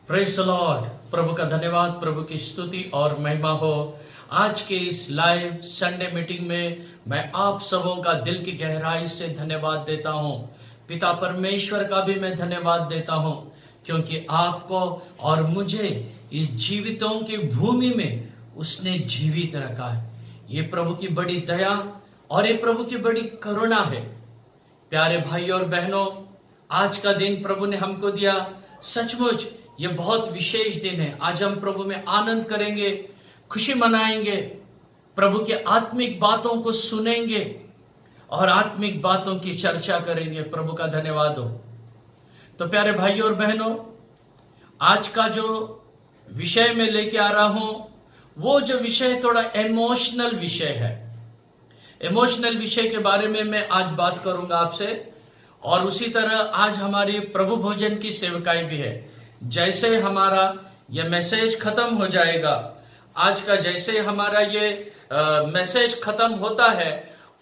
Praise the Lord. प्रभु का धन्यवाद, प्रभु की स्तुति और महिमा हो। आज के इस लाइव संडे मीटिंग में मैं आप सबों का दिल की गहराई से धन्यवाद देता हूं। पिता परमेश्वर का भी मैं धन्यवाद देता हूं, क्योंकि आपको और मुझे इस जीवितों की भूमि में उसने जीवित रखा है। ये प्रभु की बड़ी दया और ये प्रभु की बड़ी करुणा है। प्यारे भाई और बहनों, आज का दिन प्रभु ने हमको दिया, सचमुच ये बहुत विशेष दिन है। आज हम प्रभु में आनंद करेंगे, खुशी मनाएंगे, प्रभु के आत्मिक बातों को सुनेंगे और आत्मिक बातों की चर्चा करेंगे। प्रभु का धन्यवाद हो। तो प्यारे भाइयों और बहनों, आज का जो विषय मैं लेके आ रहा हूं, वो जो विषय थोड़ा इमोशनल विषय है। इमोशनल विषय के बारे में मैं आज बात करूंगा आपसे। और उसी तरह आज हमारी प्रभु भोजन की सेवकाई भी है। जैसे हमारा ये मैसेज खत्म हो जाएगा, आज का जैसे हमारा ये मैसेज खत्म होता है,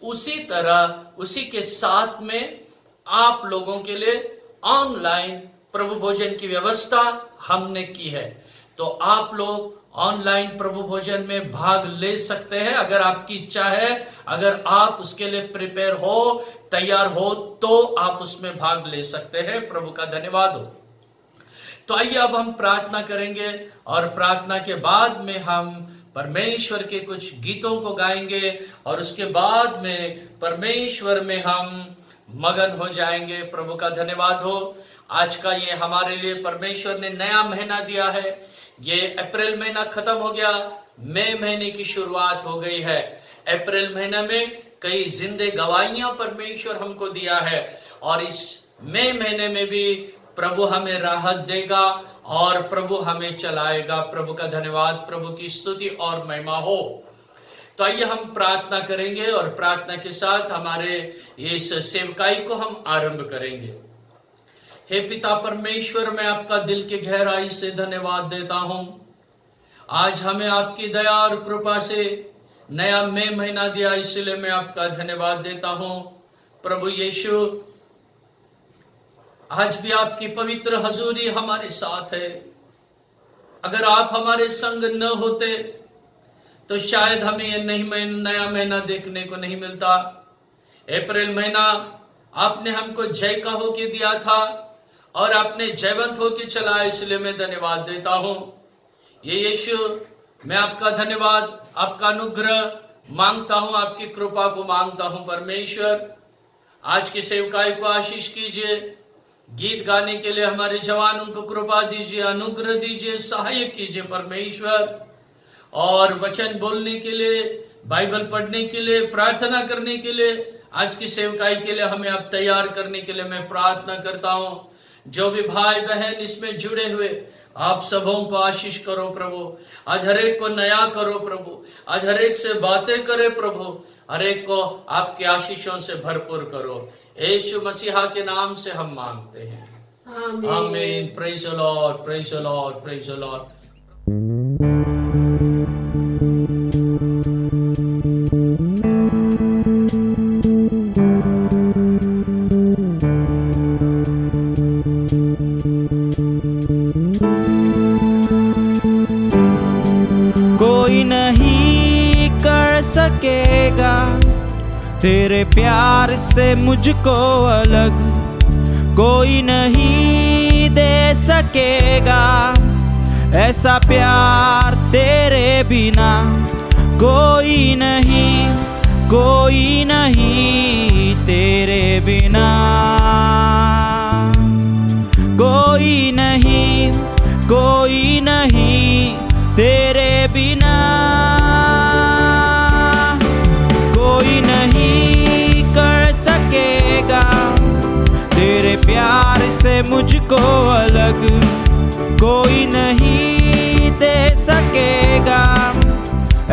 उसी तरह उसी के साथ में आप लोगों के लिए ऑनलाइन प्रभु भोजन की व्यवस्था हमने की है। तो आप लोग ऑनलाइन प्रभु भोजन में भाग ले सकते हैं अगर आपकी इच्छा है। अगर आप उसके लिए प्रिपेयर हो, तैयार हो, तो आप उसमें भाग ले सकते हैं। प्रभु का धन्यवाद हो। तो आइए अब हम प्रार्थना करेंगे और प्रार्थना के बाद में हम परमेश्वर के कुछ गीतों को गाएंगे और उसके बाद में परमेश्वर में हम मगन हो जाएंगे। प्रभु का धन्यवाद हो। आज का ये हमारे लिए परमेश्वर ने नया महीना दिया है। ये अप्रैल महीना खत्म हो गया, मई महीने की शुरुआत हो गई है। अप्रैल महीने में कई जिंदे गवाहियां परमेश्वर हमको दिया है और इस मई महीने में भी प्रभु हमें राहत देगा और प्रभु हमें चलाएगा। प्रभु का धन्यवाद, प्रभु की स्तुति और महिमा हो। तो आइए हम प्रार्थना करेंगे और प्रार्थना के साथ हमारे इस सेवकाई को हम आरंभ करेंगे। हे पिता परमेश्वर, मैं आपका दिल के गहराई से धन्यवाद देता हूं। आज हमें आपकी दया और कृपा से नया मई महीना दिया, इसलिए मैं आपका धन्यवाद देता हूं। प्रभु यीशु, आज भी आपकी पवित्र हजूरी हमारे साथ है। अगर आप हमारे संग न होते तो शायद हमें यह नया महीना देखने को नहीं मिलता। अप्रैल महीना आपने हमको जय का होके दिया था और आपने जयवंत होके चलाया, इसलिए मैं धन्यवाद देता हूं। ये यीशु, मैं आपका धन्यवाद, आपका अनुग्रह मांगता हूं, आपकी कृपा को मांगता हूं। परमेश्वर, आज की सेवकाई को आशीष कीजिए। गीत गाने के लिए हमारे जवानों को कृपा दीजिए, अनुग्रह दीजिए, सहायक कीजिए परमेश्वर। और वचन बोलने के लिए, बाइबल पढ़ने के लिए, प्रार्थना करने के लिए, आज की सेवकाई के लिए हमें आप तैयार करने के लिए मैं प्रार्थना करता हूं। जो भी भाई बहन इसमें जुड़े हुए, आप सबों को आशीष करो प्रभु। आज हर एक को नया करो प्रभु। आज हर एक से बातें करे प्रभु। हर एक को आपके आशीषों से भरपूर करो। यीशु मसीहा के नाम से हम मांगते हैं, आमीन। Praise the Lord, praise the Lord, praise the Lord. कोई नहीं कर सकेगा तेरे प्यार से मुझको अलग, कोई नहीं दे सकेगा ऐसा प्यार तेरे बिना। कोई नहीं, कोई नहीं तेरे बिना, कोई नहीं, कोई नहीं तेरे बिना। कोई नहीं कर सकेगा तेरे प्यार से मुझको अलग, कोई नहीं दे सकेगा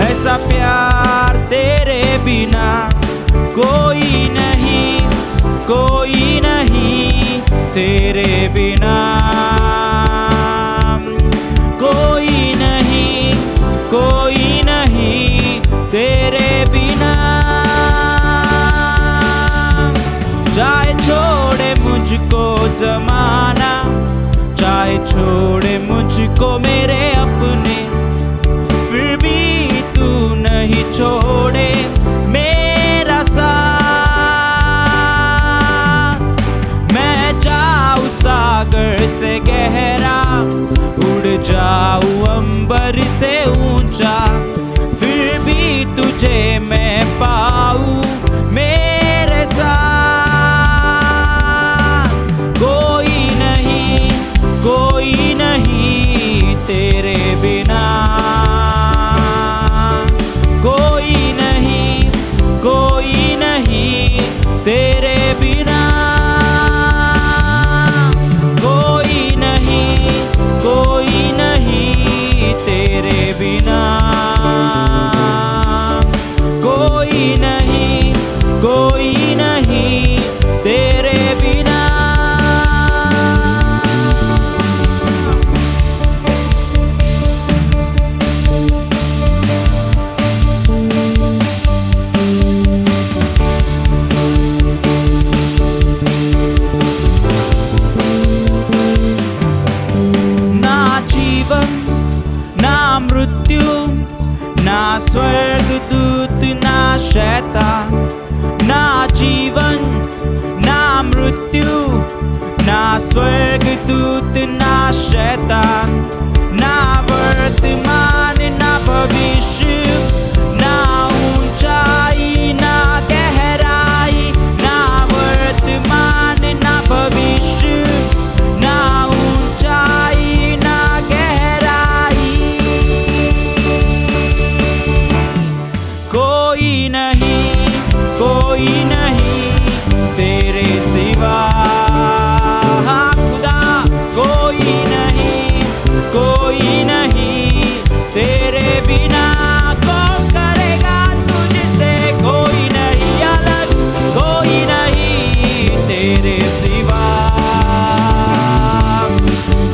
ऐसा प्यार तेरे बिना। कोई नहीं, कोई नहीं तेरे बिना, कोई नहीं, कोई नहीं तेरे बिना। जाए छोड़े मुझको जमाना, चाहे छोड़े मुझको मेरे अपने, फिर भी तू नहीं छोड़े मेरा साथ। मैं जाऊं सागर से गहरा, उड़ जाऊं अंबर से ऊंचा, फिर भी तुझे मैं पाऊं मेरे साथ। कोई नहीं तेरे बिना, कोई नहीं तेरे बिना, कोई नहीं तेरे बिना, कोई नहीं तेरे बिना। मृत्यु ना स्वर्गदूत ना शैतान, ना जीवन ना मृत्यु ना स्वर्गदूत ना शैतान, ना वर्तमान ना भविष्य, ना ऊंचाई ना गहराई, ना वर्तमान ना भविष्य, ना ऊंचाई ना गहराई, कोई नहीं तेरे सिवा। खुदा कोई नहीं तेरे बिना। कौन करेगा तुझसे, कोई नहीं अलग, कोई नहीं तेरे सिवा,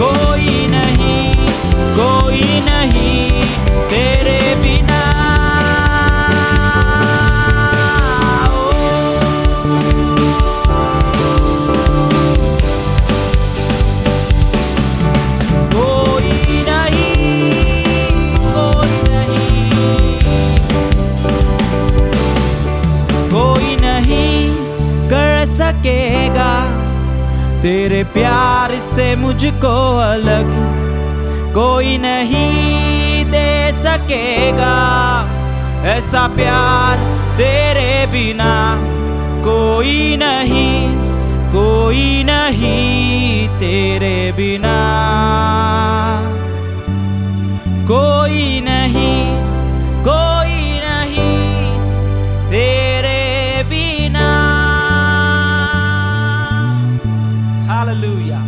कोई नहीं तेरे बिना। सकेगा तेरे प्यार से मुझको अलग, कोई नहीं दे सकेगा ऐसा प्यार तेरे बिना। कोई नहीं तेरे बिना, कोई नहीं तेरे बिना। हालेलुया।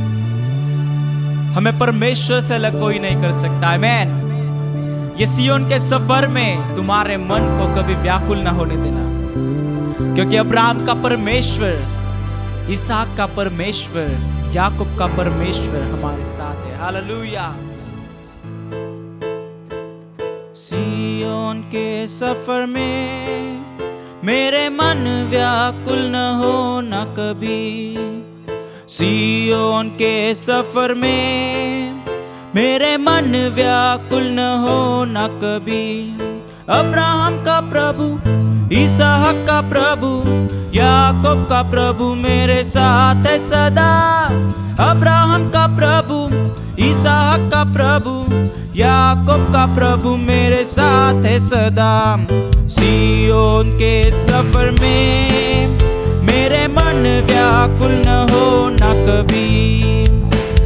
हमें परमेश्वर से अलग कोई नहीं कर सकता। आमीन। ये सियोन के सफर में तुम्हारे मन को कभी व्याकुल ना होने देना, क्योंकि अब्राहम का परमेश्वर, इसहाक का परमेश्वर, याकूब का परमेश्वर हमारे साथ है। हालेलुया। सियोन के सफर में मेरे मन व्याकुल न हो न कभी। सियोन के सफर में मेरे मन व्याकुल न हो न कभी। अब्राहम का प्रभु, इसहाक का प्रभु, याकूब का प्रभु मेरे साथ है सदा। अब्राहम का प्रभु, इसहाक का प्रभु, याकूब का प्रभु मेरे साथ है सदा। सियोन के सफर में मेरे मन व्याकुल न हो न कभी।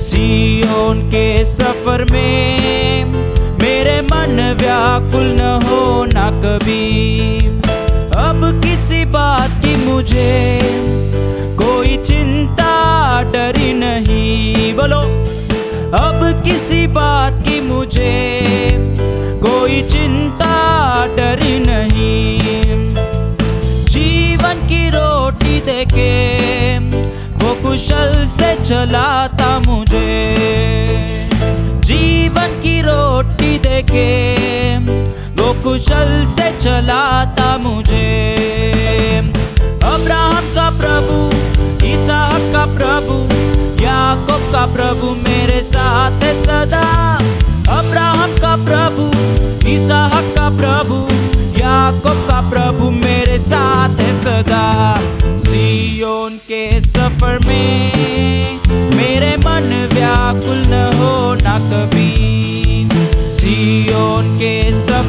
सियोन के सफर में मेरे मन व्याकुल न हो न कभी। अब किसी बात की मुझे कोई चिंता डरी नहीं। बोलो, अब किसी बात की मुझे कोई चिंता डरी नहीं। जीवन की रोटी देके वो कुशल से चलाता मुझे। जीवन की रोटी देके वो कुशल से चलाता मुझे। अब्राहम का प्रभु, इसहाक का प्रभु, याकूब का प्रभु मेरे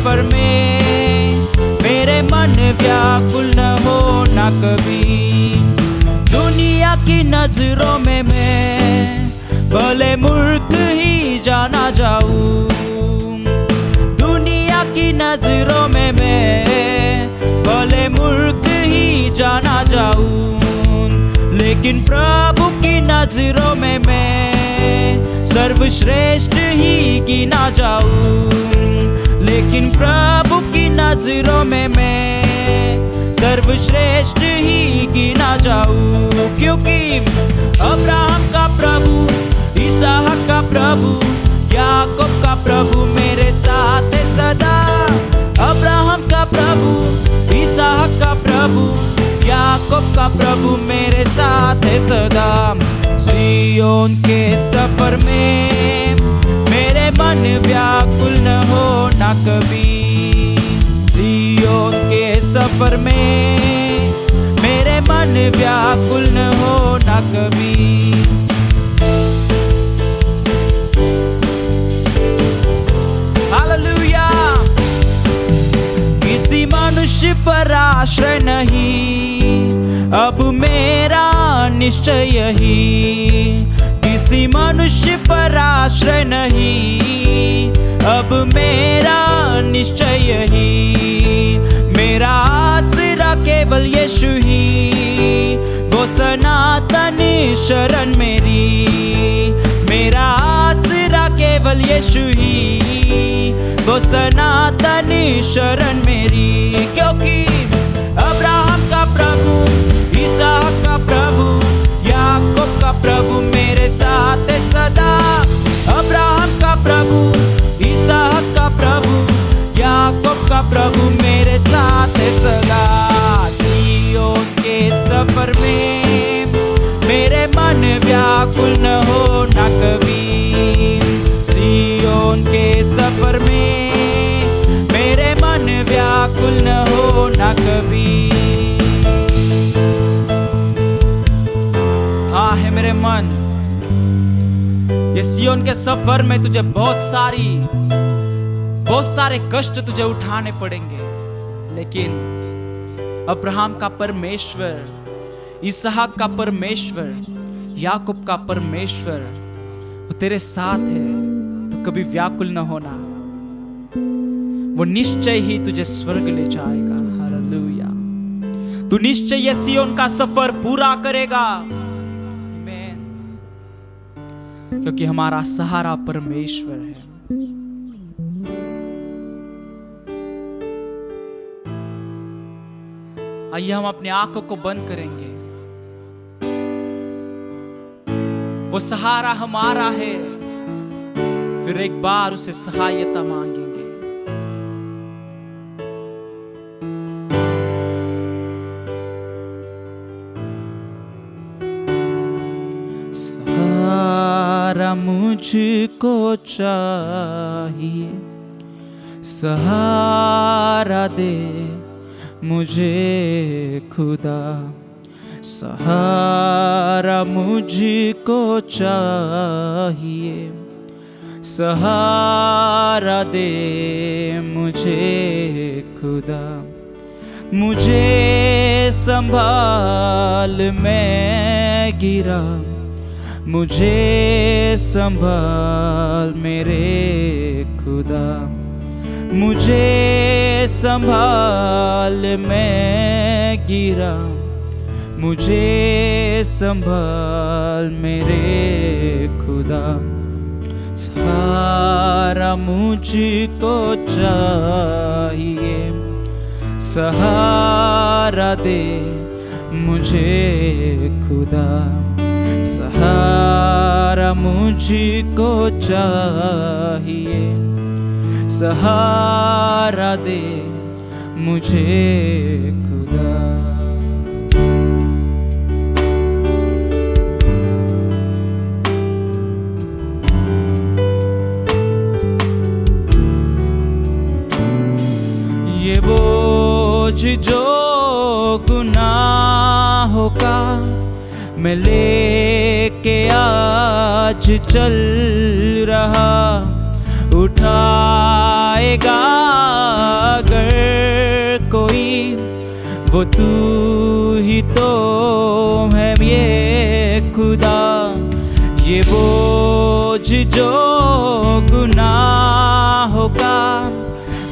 सफर में मेरे मन व्याकुल न हो न कभी। दुनिया की नजरों में मैं भले मूर्ख ही जाना जाऊं, दुनिया की नजरों में मैं भले मूर्ख ही जाना जाऊं, लेकिन प्रभु की नजरों में मैं सर्वश्रेष्ठ ही गिना जाऊं, लेकिन प्रभु की नजरों में मैं सर्वश्रेष्ठ ही गिना जाऊं, क्योंकि अब्राहम का प्रभु, इसहाक का प्रभु, याकूब का प्रभु मेरे साथ है सदा। अब्राहम का प्रभु, इसहाक का प्रभु, याकूब का प्रभु मेरे साथ है सदा। सिय्योन के सफर में मेरे मन व्याकुल न हो न कभी। सिय्योन के सफर में मेरे मन व्याकुल न हो न कभी। हालेलुया। किसी मनुष्य पर आश्रय नहीं अब मेरा निश्चय ही, किसी मनुष्य पर आश्रय नहीं अब मेरा निश्चय ही। मेरा आसरा केवल यीशु ही, वो सनातन शरण मेरी। मेरा आसरा केवल यीशु ही, वो सनातन शरण मेरी। क्योंकि अब्राहम का प्रभु, इसहाक का प्रभु, याकूब का प्रभु मेरे साथ है सदा। अब्राहम का प्रभु, इसहाक का प्रभु, याकूब का प्रभु मेरे साथ है सदा। सिय्योन के सफर में मेरे मन व्याकुल न हो न कभी। सिय्योन के सफर में मेरे मन व्याकुल न हो न कभी। हाँ है मेरे मन, ये सिय्योन के सफर में तुझे बहुत सारे कष्ट तुझे उठाने पड़ेंगे, लेकिन अब्राहम का परमेश्वर, इसहाक का परमेश्वर, याकूब का परमेश्वर वो तेरे साथ है, तो कभी व्याकुल न होना। वो निश्चय ही तुझे स्वर्ग ले जाएगा। हालेलुया। तू निश्चय ये सिय्योन का सफर पूरा करेगा, आमीन, क्योंकि हमारा सहारा परमेश्वर है। आइए हम अपनी आंखों को बंद करेंगे। वो सहारा हमारा है, फिर एक बार उसे सहायता मांगेंगे। सहारा मुझको चाहिए, सहारा दे मुझे खुदा। सहारा मुझको चाहिए, सहारा दे मुझे खुदा। मुझे संभाल मैं गिरा, मुझे संभाल मेरे खुदा। मुझे संभाल मैं गिरा, मुझे संभाल मेरे खुदा। सहारा मुझको चाहिए, सहारा दे मुझे खुदा। सहारा मुझको चाहिए, सहारा दे मुझे खुदा। ये बोझ जो गुनाहों का मैं लेके आज चल रहा, उठाएगा अगर कोई, वो तू ही तो है ये खुदा। ये बोझ जो गुनाहों का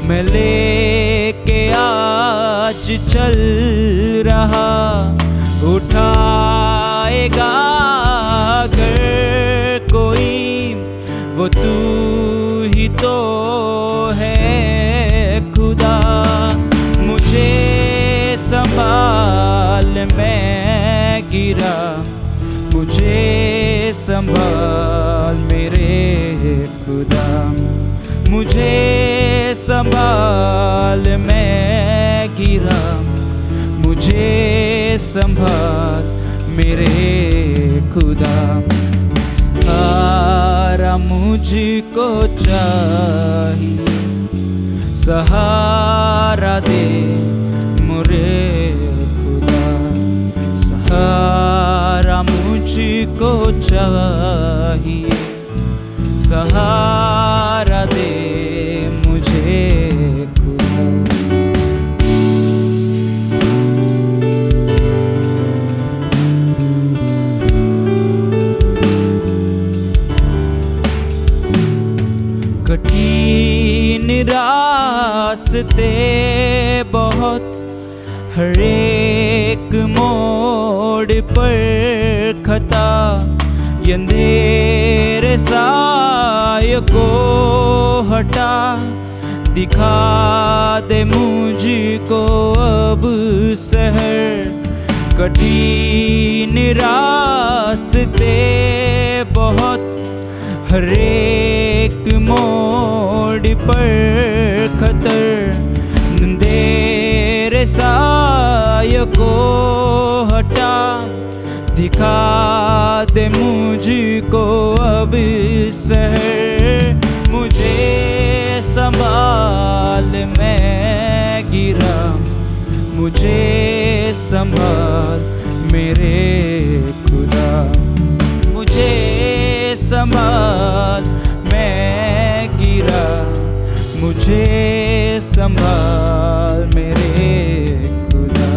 मैं लेके आज चल रहा, उठाएगा अगर कोई, वो तू ही तो है खुदा। मुझे संभाल, मैं गिरा, मुझे संभाल मेरे खुदा। मुझे संभाल, मैं गिरा, मुझे संभाल मेरे खुदा। सहारा मुझको चाहिए, सहारा दे मुझे खुदा। सहारा मुझको चाहिए, सहारा दे मुझे खुदा। कठिन रास्ते बहुत, हर एक मोड़ पर खता, अंधेरे साय को हटा, दिखा दे मुझको अब शहर। कठिन रास्ते बहुत, हर एक मोड़ पर खतर, अंधेरे साय को हटा, दिखा दे मुझको अब शहर। मुझे संभाल, मैं गिरा, मुझे संभाल मेरे खुदा। मुझे संभाल, मैं गिरा, मुझे संभाल मेरे खुदा।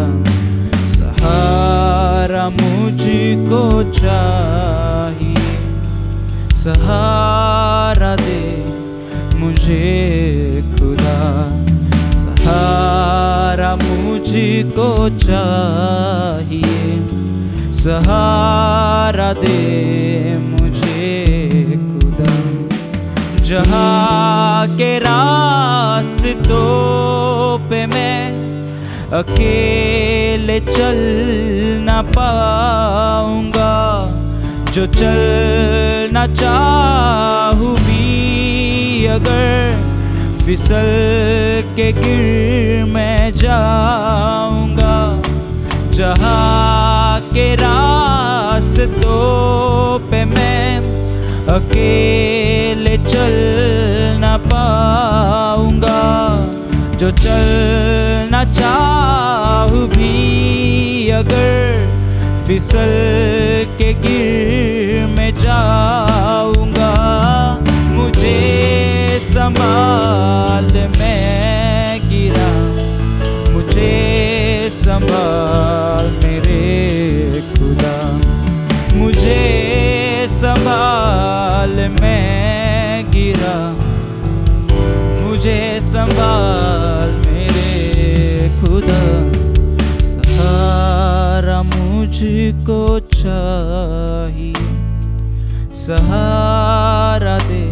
सहारा मुझको चाहिए, सहारा दे मुझे खुदा। सहारा मुझको चाहिए, सहारा दे मुझे खुदा। जहाँ के रास्तों पे मैं अकेले चल ना पाऊंगा, जो चलना चाहूँ भी अगर, फिसल के गिर मैं जाऊंगा। जहाँ के रास्तों पे मैं अकेले चल ना पाऊंगा, जो चलना चाहूँ भी अगर, फिसल के गिर में जाऊंगा। मुझे संभाल, मैं गिरा, मुझे संभाल मेरे खुदा। मुझे संभाल, मैं गिरा, मुझे संभाल मेरे खुदा। सहारा मुझको चाहिए, सहारा दे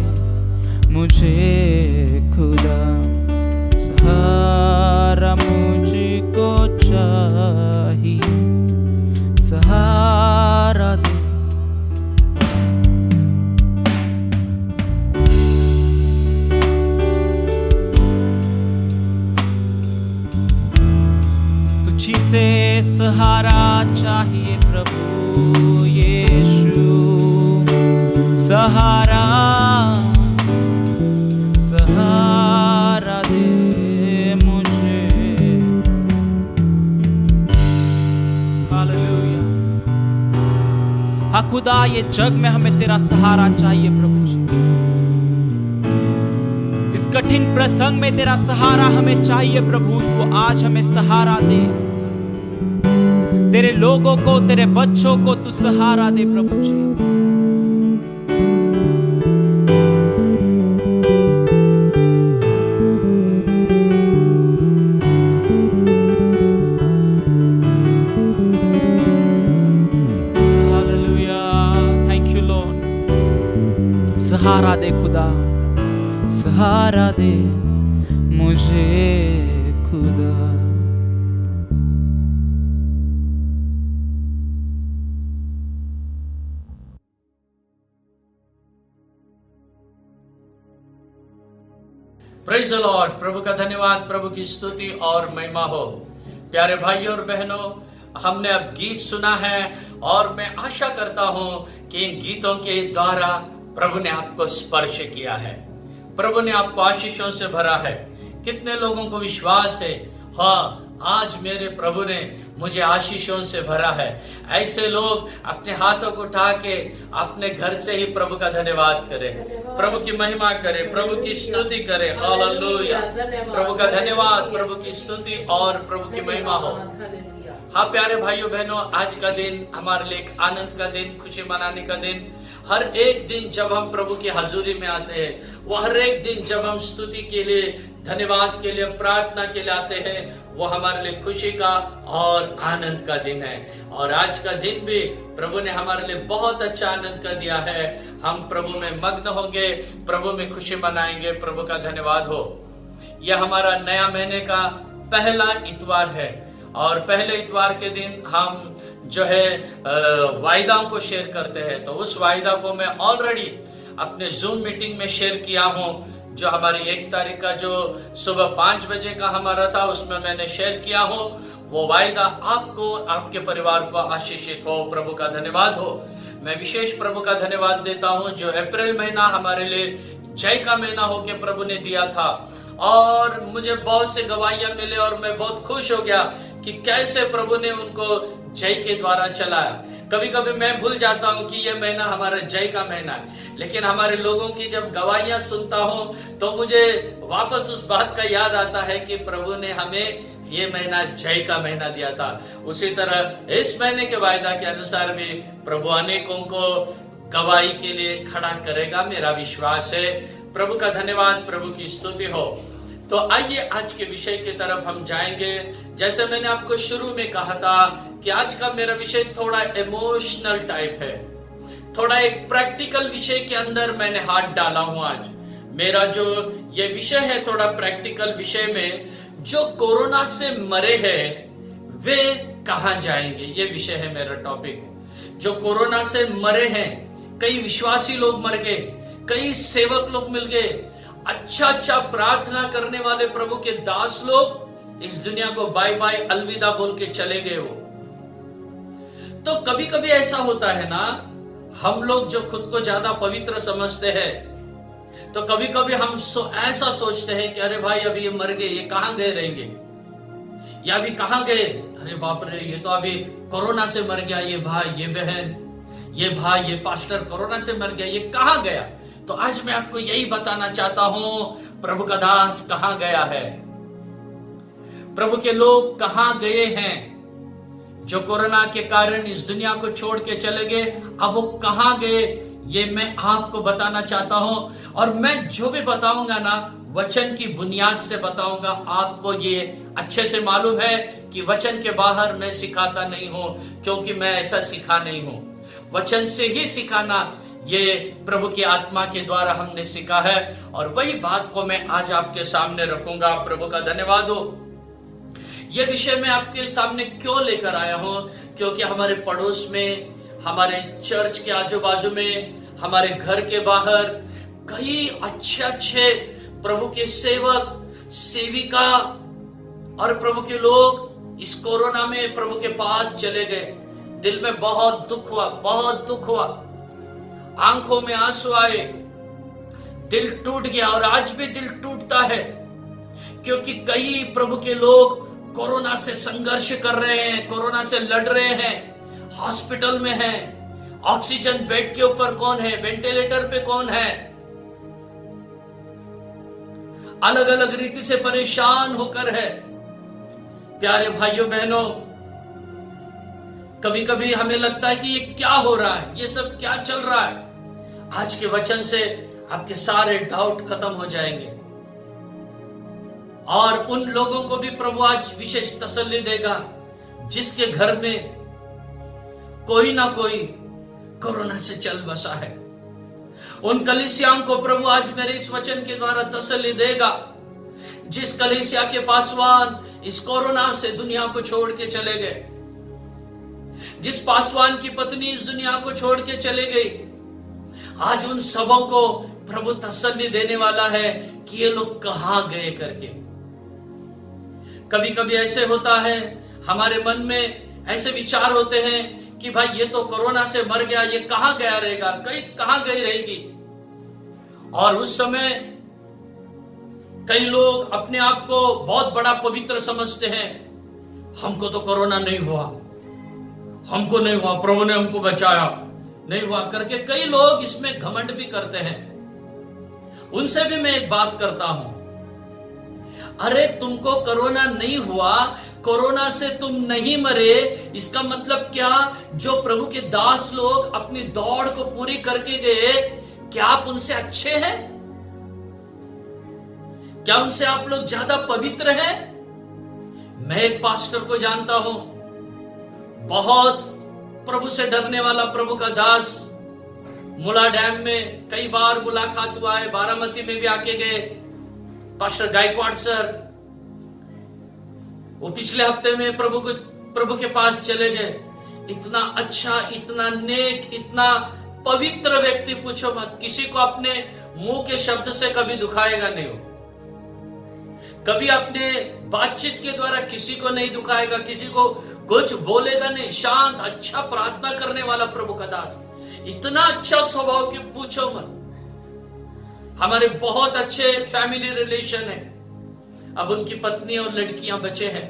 मुझे खुदा। सहारा मुझको चाहिए, सहारा दे। तुझी से सहारा चाहिए प्रभु यीशु। सहारा, सहारा दे मुझे। हालेलुया। हाँ खुदा, ये जग में हमें तेरा सहारा चाहिए प्रभु जी। इस कठिन प्रसंग में तेरा सहारा हमें चाहिए प्रभु, तू आज हमें सहारा दे। तेरे लोगों को, तेरे बच्चों को तू सहारा दे प्रभु जी। Hallelujah, thank you Lord. सहारा दे खुदा, सहारा दे मुझे खुदा। Praise the Lord. प्रभु का धन्यवाद, प्रभु की स्तुति और महिमा हो। प्यारे भाइयों और बहनों, हमने अब गीत सुना है और मैं आशा करता हूं कि इन गीतों के द्वारा प्रभु ने आपको स्पर्श किया है, प्रभु ने आपको आशीषों से भरा है। कितने लोगों को विश्वास है, हाँ आज मेरे प्रभु ने मुझे आशीषों से भरा है। ऐसे लोग अपने हाथों को उठा के अपने घर से ही प्रभु का धन्यवाद करें, प्रभु की महिमा करें, प्रभु की स्तुति करें। हालेलुया, प्रभु का धन्यवाद, प्रभु की स्तुति और प्रभु की महिमा हो। हाँ प्यारे भाइयों बहनों, आज का दिन हमारे लिए एक आनंद का दिन, खुशी मनाने का दिन। हर एक दिन जब हम प्रभु की हजूरी में आते हैं, वो हर एक दिन जब हम स्तुति के लिए, धन्यवाद के लिए, प्रार्थना के लिए आते हैं, वो हमारे लिए खुशी का और आनंद का दिन है। और आज का दिन भी प्रभु ने हमारे लिए बहुत अच्छा आनंद का दिया है। हम प्रभु में मग्न होंगे, प्रभु में खुशी मनाएंगे। प्रभु का धन्यवाद हो। यह हमारा नया महीने का पहला इतवार है और पहले इतवार के दिन हम जो है वायदाओं को शेयर करते हैं। तो उस वायदा को मैं ऑलरेडी अपने जूम मीटिंग में शेयर किया हूं, जो हमारी 1 तारीख का जो सुबह 5 बजे का हमारा था, उसमें मैंने शेयर किया हो। वो वायदा आपको, आपके परिवार को आशीषित हो। प्रभु का धन्यवाद हो। मैं विशेष प्रभु का धन्यवाद देता हूं जो अप्रैल महीना हमारे लिए जय का महीना हो के प्रभु ने दिया था और मुझे बहुत से गवाहियां मिले और मैं बहुत खुश हो गया कि कैसे प्रभु ने उनको जय के द्वारा चलाया। कभी कभी मैं भूल जाता हूं कि यह महीना हमारा जय का महीना है, लेकिन हमारे लोगों की जब गवाहियां सुनता हूं तो मुझे वापस उस बात का याद आता है कि प्रभु ने हमें ये महीना जय का महीना दिया था। उसी तरह इस महीने के वायदा के अनुसार भी प्रभु अनेकों को गवाही के लिए खड़ा करेगा, मेरा विश्वास है। प्रभु का धन्यवाद, प्रभु की स्तुति हो। तो आइए आज के विषय की तरफ हम जाएंगे। जैसे मैंने आपको शुरू में कहा था कि आज का मेरा विषय थोड़ा इमोशनल टाइप है, थोड़ा एक प्रैक्टिकल विषय के अंदर मैंने हाथ डाला हूं। आज मेरा जो ये विषय है थोड़ा प्रैक्टिकल विषय में, जो कोरोना से मरे हैं वे कहां जाएंगे, ये विषय है मेरा टॉपिक। जो कोरोना से मरे हैं, कई विश्वासी लोग मर गए, कई सेवक लोग मिल गए, अच्छा प्रार्थना करने वाले प्रभु के दास लोग इस दुनिया को बाय बाय अलविदा बोल के चले गए। वो तो कभी कभी ऐसा होता है ना, हम लोग जो खुद को ज्यादा पवित्र समझते हैं, तो कभी कभी हम ऐसा सोचते हैं कि अरे भाई अभी ये मर गए, ये कहां गए रहेंगे, या अभी कहां गए, अरे बाप रे ये तो अभी कोरोना से मर गया, ये भाई, ये बहन, ये भाई, ये पास्टर कोरोना से मर गया, ये कहां गया। तो आज मैं आपको यही बताना चाहता हूं, प्रभु का दास कहां गया है, प्रभु के लोग कहां गए हैं जो कोरोना के कारण इस दुनिया को छोड़ के चले गए। अब वो कहां गए ये मैं आपको बताना चाहता हूं। और मैं जो भी बताऊंगा ना, वचन की बुनियाद से बताऊंगा। आपको ये अच्छे से मालूम है कि वचन के बाहर मैं सिखाता नहीं हूं, क्योंकि मैं ऐसा सिखा नहीं हूं। वचन से ही सिखाना ये प्रभु की आत्मा के द्वारा हमने सीखा है, और वही बात को मैं आज आपके सामने रखूंगा। प्रभु का धन्यवाद हो। ये विषय मैं आपके सामने क्यों लेकर आया हूं, क्योंकि हमारे पड़ोस में, हमारे चर्च के आजू बाजू में, हमारे घर के बाहर कई अच्छे प्रभु के सेवक, सेविका और प्रभु के लोग इस कोरोना में प्रभु के पास चले गए। दिल में बहुत दुख हुआ, बहुत दुख हुआ, आंखों में आंसू आए, दिल टूट गया। और आज भी दिल टूटता है, क्योंकि कई प्रभु के लोग कोरोना से संघर्ष कर रहे हैं, कोरोना से लड़ रहे हैं, हॉस्पिटल में हैं, ऑक्सीजन बेड के ऊपर कौन है, वेंटिलेटर पे कौन है। अलग अलग रीति से परेशान होकर है। प्यारे भाइयों बहनों, कभी कभी हमें लगता है कि ये क्या हो रहा है, ये सब क्या चल रहा है। आज के वचन से आपके सारे डाउट खत्म हो जाएंगे और उन लोगों को भी प्रभु आज विशेष तसल्ली देगा जिसके घर में कोई ना कोई कोरोना से चल बसा है। उन कलीसियाओं को प्रभु आज मेरे इस वचन के द्वारा तसल्ली देगा जिस कलीसिया के पासवान इस कोरोना से दुनिया को छोड़ के चले गए, जिस पासवान की पत्नी इस दुनिया को छोड़ के चले गई। आज उन सबों को प्रभु तसल्ली देने वाला है कि ये लोग कहां गए करके। कभी कभी ऐसे होता है, हमारे मन में ऐसे विचार होते हैं कि भाई ये तो कोरोना से मर गया, ये कहां गया रहेगा, कहां गई रहेगी। और उस समय कई लोग अपने आप को बहुत बड़ा पवित्र समझते हैं। हमको तो कोरोना नहीं हुआ, हमको नहीं हुआ, प्रभु ने हमको बचाया, नहीं हुआ करके कई लोग इसमें घमंड भी करते हैं। उनसे भी मैं एक बात करता हूं, अरे तुमको कोरोना नहीं हुआ, कोरोना से तुम नहीं मरे, इसका मतलब क्या? जो प्रभु के दास लोग अपनी दौड़ को पूरी करके गए, क्या आप उनसे अच्छे हैं? क्या उनसे आप लोग ज्यादा पवित्र हैं? मैं एक पास्टर को जानता हूं, बहुत प्रभु से डरने वाला प्रभु का दास। मुला डैम में कई बार मुलाकात हुआ है, बारामती में भी आके गए पास्टर गायकवाड़ सर। वो पिछले हफ्ते में प्रभु के पास चले गए। इतना अच्छा, इतना नेक, इतना पवित्र व्यक्ति, पूछो मत। किसी को अपने मुंह के शब्द से कभी दुखाएगा नहीं, हो कभी अपने बातचीत के द्वारा किसी को नहीं दुखाएगा, किसी को कुछ बोलेगा नहीं। शांत, अच्छा प्रार्थना करने वाला प्रभु का दास, इतना अच्छा स्वभाव कि पूछो मत। हमारे बहुत अच्छे फैमिली रिलेशन है। अब उनकी पत्नी और लड़कियां बचे हैं।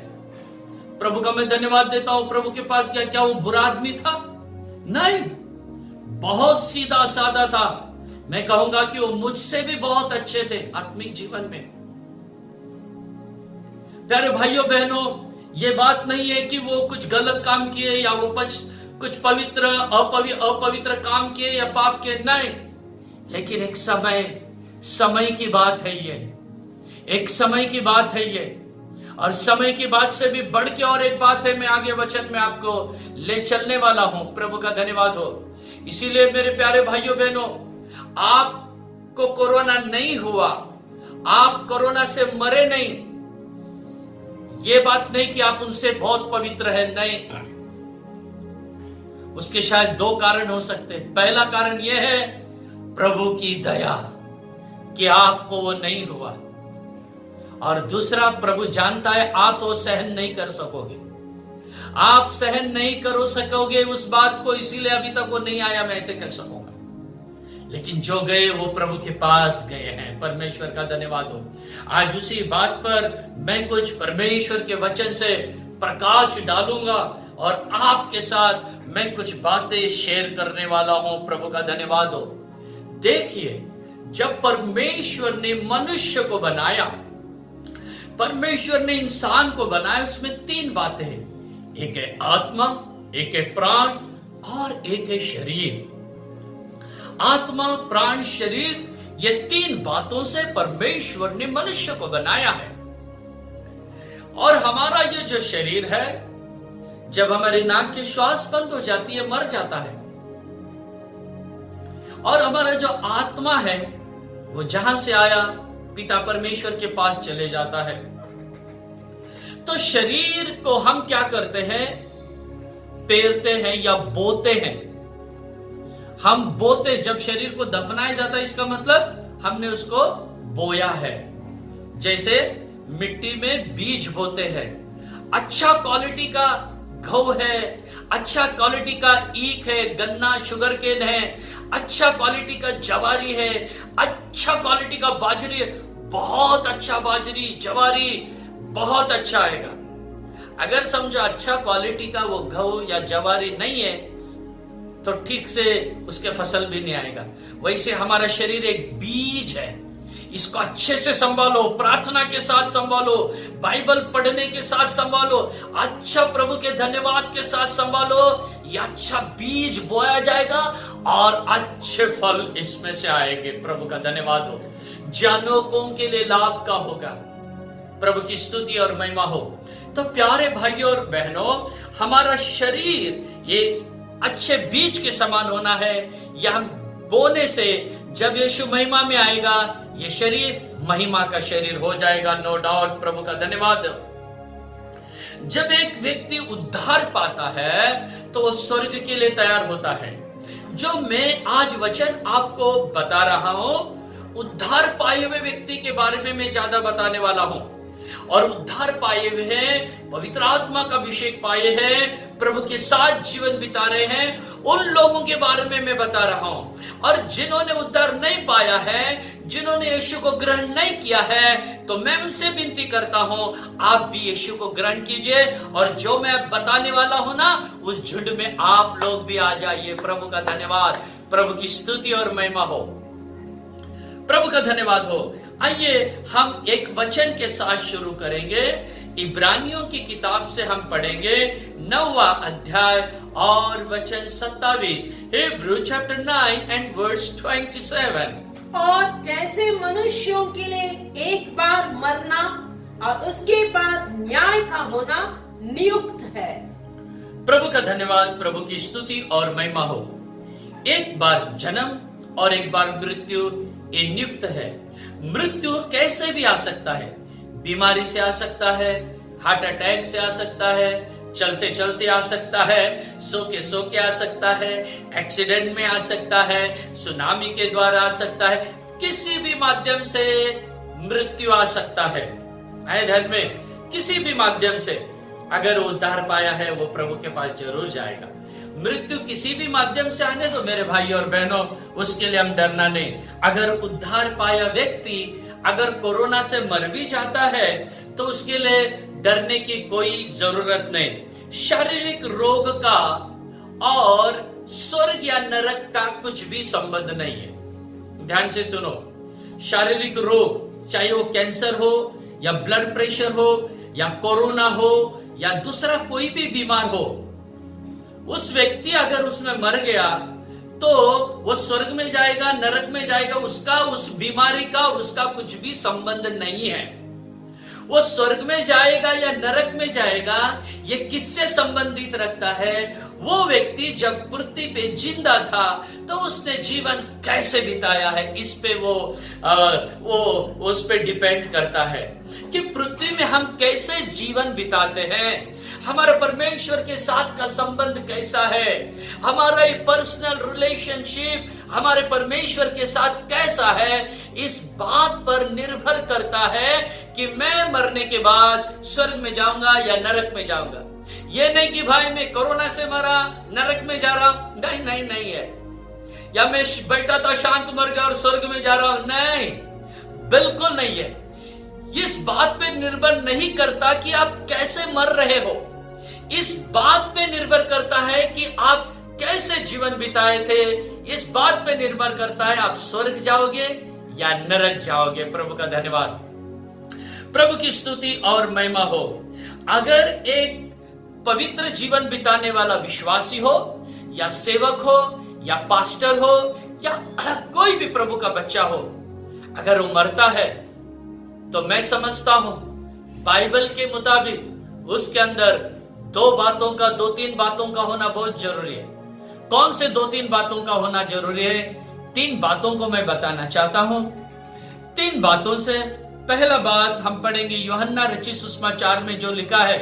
प्रभु का मैं धन्यवाद देता हूं। प्रभु के पास गया, क्या वो बुरा आदमी था? नहीं, बहुत सीधा साधा था। मैं कहूंगा कि वो मुझसे भी बहुत अच्छे थे आत्मिक जीवन में। प्यारे भाइयों बहनों, ये बात नहीं है कि वो कुछ गलत काम किए या वो कुछ पवित्र अपवित्र काम किए या पाप किए, नहीं। लेकिन एक समय की बात है ये, एक समय की बात है ये। और समय की बात से भी बढ़ के और एक बात है, मैं आगे वचन में आपको ले चलने वाला हूं। प्रभु का धन्यवाद हो। इसीलिए मेरे प्यारे भाइयों बहनों, आपको कोरोना नहीं हुआ, आप कोरोना से मरे नहीं। ये बात नहीं कि आप उनसे बहुत पवित्र है, नहीं। उसके शायद दो कारण हो सकते। पहला कारण यह है प्रभु की दया कि आपको वो नहीं हुआ, और दूसरा प्रभु जानता है आप वो सहन नहीं कर सकोगे, आप सहन नहीं कर सकोगे उस बात को, इसीलिए अभी तक वो नहीं आया, मैं ऐसे कर सकूंगा। लेकिन जो गए वो प्रभु के पास गए हैं। परमेश्वर का धन्यवाद हो। आज उसी बात पर मैं कुछ परमेश्वर के वचन से प्रकाश डालूंगा और आपके साथ मैं कुछ बातें शेयर करने वाला हूं। प्रभु का धन्यवाद हो। देखिए, जब परमेश्वर ने मनुष्य को बनाया, परमेश्वर ने इंसान को बनाया, उसमें तीन बातें हैं। एक है आत्मा, एक है प्राण और एक है शरीर। आत्मा, प्राण, शरीर, ये तीन बातों से परमेश्वर ने मनुष्य को बनाया है। और हमारा ये जो शरीर है, जब हमारी नाक की श्वास बंद हो जाती है, मर जाता है। और हमारा जो आत्मा है, वो जहां से आया पिता परमेश्वर के पास चले जाता है। तो शरीर को हम क्या करते हैं? पेरते हैं या बोते हैं। हम बोते, जब शरीर को दफनाया जाता है, इसका मतलब हमने उसको बोया है। जैसे मिट्टी में बीज बोते हैं। अच्छा क्वालिटी का घऊ है, अच्छा क्वालिटी का ईख है, गन्ना, शुगर केन है, अच्छा क्वालिटी का जवारी है, अच्छा क्वालिटी का बाजरी है, बहुत अच्छा बाजरी, जवारी बहुत अच्छा आएगा। अगर समझो अच्छा क्वालिटी का वो घऊ या जवारी नहीं है, तो ठीक से उसके फसल भी नहीं आएगा। वैसे हमारा शरीर एक बीज है। इसको अच्छे से संभालो, प्रार्थना के साथ संभालो, बाइबल पढ़ने के साथ संभालो, अच्छा प्रभु के धन्यवाद के साथ संभालो। ये अच्छा बीज बोया जाएगा और अच्छे फल इसमें से आएंगे। प्रभु का धन्यवाद हो, जानों के लिए लाभ का होगा। प्रभु की स्तुति और महिमा हो। तो प्यारे भाइयों और बहनों, हमारा शरीर ये अच्छे बीज के समान होना है। यह बोने से जब यीशु महिमा में आएगा, ये शरीर महिमा का शरीर हो जाएगा, नो डाउट। प्रभु का धन्यवाद। जब एक व्यक्ति उद्धार पाता है तो वो स्वर्ग के लिए तैयार होता है। जो मैं आज वचन आपको बता रहा हूं, उद्धार पाए हुए व्यक्ति के बारे में मैं ज्यादा बताने वाला हूं। और उद्धार पाए हुए हैं, पवित्र आत्मा का अभिषेक पाए हैं, प्रभु के साथ जीवन बिता रहे हैं, उन लोगों के बारे में मैं बता रहा हूं। और जिन्होंने उद्धार नहीं पाया है, जिन्होंने यीशु को ग्रहण नहीं किया है, तो मैं उनसे विनती करता हूं, आप भी यीशु को ग्रहण कीजिए। और जो मैं बताने वाला हूं ना, उस झुंड में आप लोग भी आ जाइए। प्रभु का धन्यवाद, प्रभु की स्तुति और महिमा हो, प्रभु का धन्यवाद हो। आइए हम एक वचन के साथ शुरू करेंगे। इब्रानियों की किताब से हम पढ़ेंगे 9वां अध्याय और वचन 27। Hebrew chapter 9 and verse 27। और जैसे मनुष्यों के लिए एक बार मरना और उसके बाद न्याय का होना नियुक्त है। प्रभु का धन्यवाद, प्रभु की स्तुति और महिमा हो। एक बार जन्म और एक बार मृत्यु ये नियुक्त है। मृत्यु कैसे भी आ सकता है, बीमारी से आ सकता है, हार्ट अटैक से आ सकता है, चलते चलते आ सकता है, सो के आ सकता है, एक्सीडेंट में आ सकता है, सुनामी के द्वारा आ सकता है, किसी भी माध्यम से मृत्यु आ सकता है। ध्यान में, किसी भी माध्यम से अगर वो उद्धार पाया है, वो प्रभु के पास जरूर जाएगा। मृत्यु किसी भी माध्यम से आने दो मेरे भाई और बहनों, उसके लिए हम डरना नहीं। अगर उद्धार पाया व्यक्ति अगर कोरोना से मर भी जाता है तो उसके लिए डरने की कोई जरूरत नहीं। शारीरिक रोग का और स्वर्ग या नरक का कुछ भी संबंध नहीं है। ध्यान से सुनो, शारीरिक रोग चाहे वो कैंसर हो या ब्लड प्रेशर हो या कोरोना हो या दूसरा कोई भी बीमार हो, उस व्यक्ति अगर उसमें मर गया तो वो स्वर्ग में जाएगा, नरक में जाएगा, उसका उस बीमारी का उसका कुछ भी संबंध नहीं है। वो स्वर्ग में जाएगा या नरक में जाएगा, ये किससे संबंधित रखता है? वो व्यक्ति जब पृथ्वी पे जिंदा था तो उसने जीवन कैसे बिताया है, इस पे वो उस पे डिपेंड करता है कि पृथ्वी में हम कैसे जीवन बिताते हैं, हमारा परमेश्वर के साथ का संबंध कैसा है, हमारा पर्सनल रिलेशनशिप हमारे परमेश्वर के साथ कैसा है। इस बात पर निर्भर करता है कि मैं मरने के बाद स्वर्ग में जाऊंगा या नरक में जाऊंगा। ये नहीं कि भाई मैं कोरोना से मरा नरक में जा रहा हूं, नहीं है। या मैं बैठा था शांत मर गया और स्वर्ग में जा रहा हूं, नहीं, बिल्कुल नहीं है। इस बात पे निर्भर नहीं करता कि आप कैसे मर रहे हो, इस बात पे निर्भर करता है कि आप कैसे जीवन बिताए थे। इस बात पे निर्भर करता है आप स्वर्ग जाओगे या नरक जाओगे। प्रभु का धन्यवाद, प्रभु की स्तुति और महिमा हो। अगर एक पवित्र जीवन बिताने वाला विश्वासी हो या सेवक हो या पास्टर हो या कोई भी प्रभु का बच्चा हो, अगर वो मरता है तो मैं समझता हूं बाइबल के मुताबिक उसके अंदर दो तीन बातों का होना बहुत जरूरी है। कौन से 2-3 बातों का होना जरूरी है? 3 बातों को मैं बताना चाहता हूं। 3 बातों से पहला बात हम पढ़ेंगे यूहन्ना रचित सुसमाचार में जो लिखा है,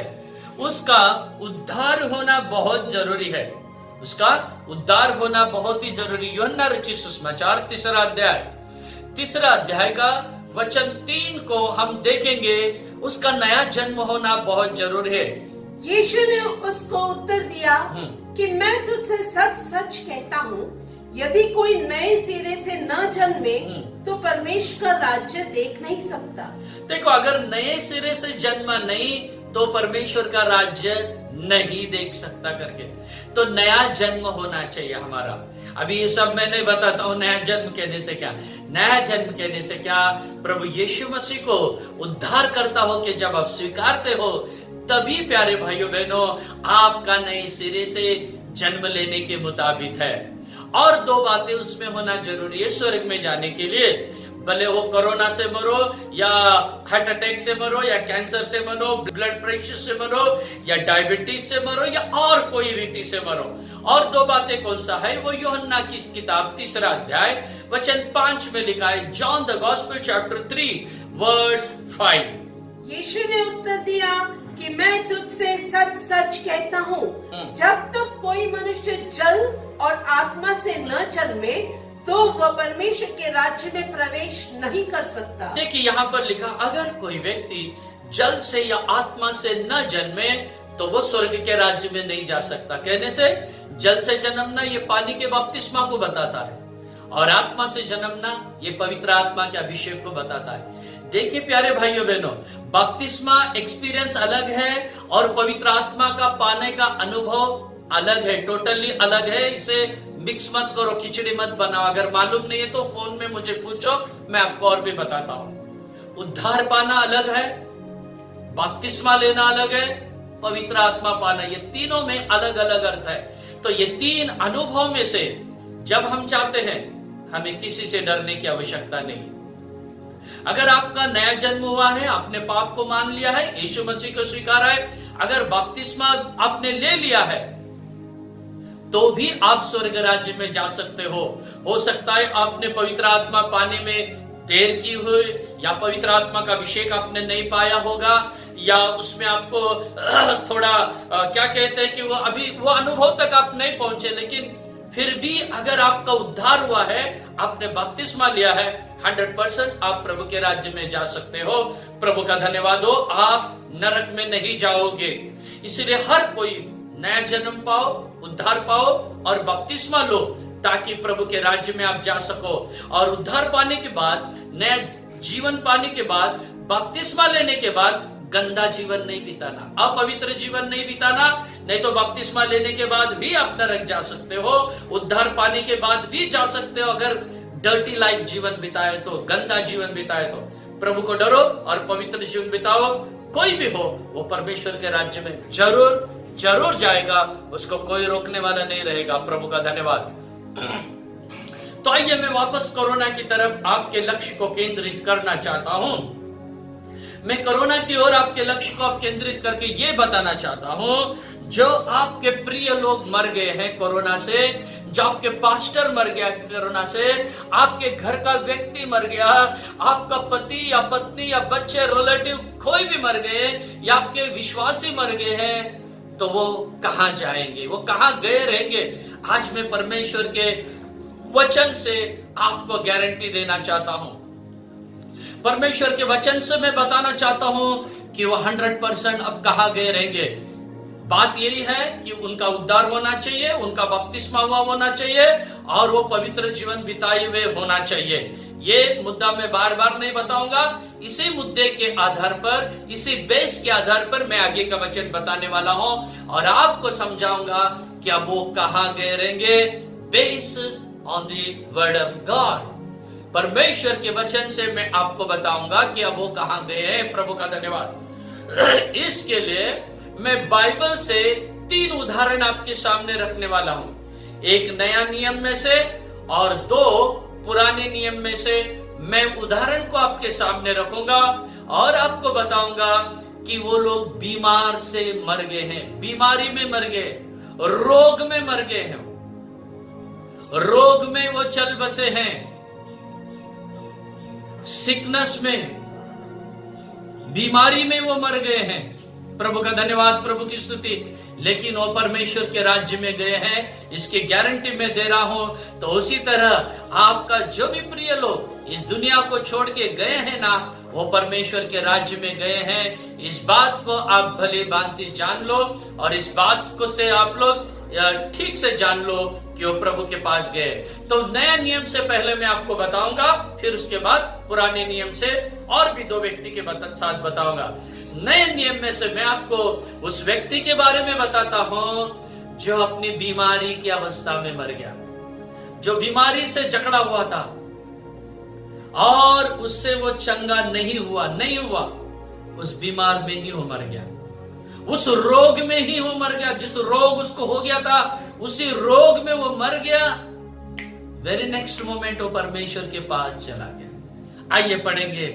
उसका उद्धार होना बहुत जरूरी है। उसका उद्धार होना बहुत ही जरूरी। यूहन्ना रचित सुसमाचार 3 अध्याय का वचन 3 को हम देखेंगे। उसका नया जन्म होना बहुत जरूरी है। यीशु ने उसको उत्तर दिया कि मैं तुझसे सच सच कहता हूँ, यदि कोई नए सिरे से न जन्मे तो परमेश्वर का राज्य देख नहीं सकता। देखो, अगर नए सिरे से जन्मा नहीं तो परमेश्वर का राज्य नहीं देख सकता करके, तो नया जन्म होना चाहिए हमारा। अभी ये सब मैं नहीं बताता हूं नया जन्म कहने से क्या, नया जन्म कहने से क्या, प्रभु यीशु मसीह को उद्धार करता हो कि जब आप स्वीकारते हो तभी प्यारे भाइयों बहनों आपका नए सिरे से जन्म लेने के मुताबिक है। और दो बातें उसमें होना जरूरी है स्वर्ग में जाने के लिए, भले वो कोरोना से मरो या हार्ट अटैक से मरो या कैंसर से मरो, ब्लड प्रेशर से मरो या डायबिटीज से मरो या और कोई रीति से मरो। और दो बातें कौन सा है, वो यूहन्ना की किताब 3 अध्याय वचन 5 में लिखा है, John the gospel chapter 3 verse 5। यीशु ने उत्तर दिया कि मैं तुझसे सच सच कहता हूँ, जब तक कोई मनुष्य जल और आत्मा से न जन्मे तो वह परमेश्वर के राज्य में प्रवेश नहीं कर सकता। देखिए यहाँ पर लिखा, अगर कोई व्यक्ति जल से या आत्मा से न जन्मे तो वो स्वर्ग के राज्य में नहीं जा सकता। कहने से जल से जन्मना ये पानी के बपतिस्मा को बताता है और आत्मा से जन्मना ये पवित्र आत्मा के अभिषेक को बताता है। देखिए प्यारे भाइयों बहनों, बपतिस्मा एक्सपीरियंस अलग है और पवित्र आत्मा का पाने का अनुभव अलग है, टोटली अलग है। इसे मिक्स मत करो, खिचड़ी मत बनाओ। अगर मालूम नहीं है तो फोन में मुझे पूछो, मैं आपको और भी बताता हूं। उद्धार पाना अलग है, बपतिस्मा लेना अलग है, पवित्र आत्मा पाना, ये तीनों में अलग अलग अर्थ है। तो ये 3 अनुभव में से जब हम चाहते हैं, हमें किसी से डरने की आवश्यकता नहीं। अगर आपका नया जन्म हुआ है, आपने पाप को मान लिया है, यीशु मसीह को स्वीकारा है, अगर बपतिस्मा आपने ले लिया है तो भी आप स्वर्ग राज्य में जा सकते हो सकता है आपने पवित्र आत्मा पाने में देर की हुई या पवित्र आत्मा का अभिषेक आपने नहीं पाया होगा या उसमें आपको थोड़ा क्या कहते हैं कि वो अभी वो अनुभव तक आप नहीं पहुंचे, लेकिन फिर भी अगर आपका उद्धार हुआ है, आपने बपतिस्मा लिया है, 100% आप प्रभु के राज्य में जा सकते हो। प्रभु का धन्यवाद हो, आप नरक में नहीं जाओगे। इसलिए हर कोई नया जन्म पाओ, उद्धार पाओ और बपतिस्मा लो ताकि प्रभु के राज्य में आप जा सको। और उद्धार पाने के बाद, नया जीवन पाने के बाद, बपतिस्मा लेने के बाद गंदा जीवन नहीं बिताना, अपवित्र जीवन नहीं बिताना। नहीं तो बपतिस्मा लेने के बाद भी आप नरक जा सकते हो, उद्धार पाने के बाद भी जा सकते हो। अगर डर्टी लाइफ जीवन बिताए तो, गंदा जीवन बिताए तो प्रभु को डरो और पवित्र जीवन बिताओ। कोई भी हो वो परमेश्वर के राज्य में जरूर जरूर जाएगा, उसको कोई रोकने वाला नहीं रहेगा। प्रभु का धन्यवाद। तो आइए मैं वापस कोरोना की तरफ आपके लक्ष्य को केंद्रित करना चाहता हूं। मैं कोरोना की ओर आपके लक्ष्य को केंद्रित करके ये बताना चाहता हूं, जो आपके प्रिय लोग मर गए हैं कोरोना से, जो आपके पास्टर मर गया कोरोना से, आपके घर का व्यक्ति मर गया, आपका पति या पत्नी या बच्चे रिलेटिव कोई भी मर गए या आपके विश्वासी मर गए हैं, तो वो कहां जाएंगे, वो कहां गए रहेंगे? आज मैं परमेश्वर के वचन से आपको गारंटी देना चाहता हूं। परमेश्वर के वचन से मैं बताना चाहता हूं कि वो 100% अब कहां गए रहेंगे। बात यही है कि उनका उद्धार होना चाहिए, उनका बपतिस्मा हुआ होना चाहिए और वो पवित्र जीवन बिताए हुए होना चाहिए। ये मुद्दा मैं बार बार नहीं बताऊंगा। इसी मुद्दे के आधार पर, इसी बेस के आधार पर मैं आगे का वचन बताने वाला हूं और आपको समझाऊंगा कि अब वो कहां गए रहेंगे, basis on the word of God. परमेश्वर के वचन से मैं आपको बताऊंगा कि अब वो कहां गए हैं। प्रभु का धन्यवाद। इसके लिए मैं बाइबल से 3 उदाहरण आपके सामने रखने वाला हूं, एक नया नियम में से और 2 पुराने नियम में से। मैं उदाहरण को आपके सामने रखूंगा और आपको बताऊंगा कि वो लोग बीमार से मर गए हैं, बीमारी में मर गए, रोग में मर गए हैं, रोग में वो चल बसे हैं, सिकनेस में, बीमारी में वो मर गए हैं। प्रभु का धन्यवाद, प्रभु की स्तुति। लेकिन वो परमेश्वर के राज्य में गए हैं, इसकी गारंटी मैं दे रहा हूं। तो उसी तरह आपका जो भी प्रिय लोग इस दुनिया को छोड़ के गए हैं ना, वो परमेश्वर के राज्य में गए हैं। इस बात को आप भली भांति जान लो और इस बात को से आप लोग ठीक से जान लो कि वो प्रभु के पास गए। तो नया नियम से पहले मैं आपको बताऊंगा, फिर उसके बाद पुराने नियम से और भी 2 व्यक्ति के साथ बताऊंगा। नए नियम में से मैं आपको उस व्यक्ति के बारे में बताता हूं जो अपनी बीमारी की अवस्था में मर गया। जो बीमारी से जकड़ा हुआ था और उससे वो चंगा नहीं हुआ, उस बीमार में ही वो मर गया, उस रोग में ही वो मर गया। जिस रोग उसको हो गया था उसी रोग में वो मर गया। वेरी नेक्स्ट मोमेंट वो परमेश्वर के पास चला गया। आइए पढ़ेंगे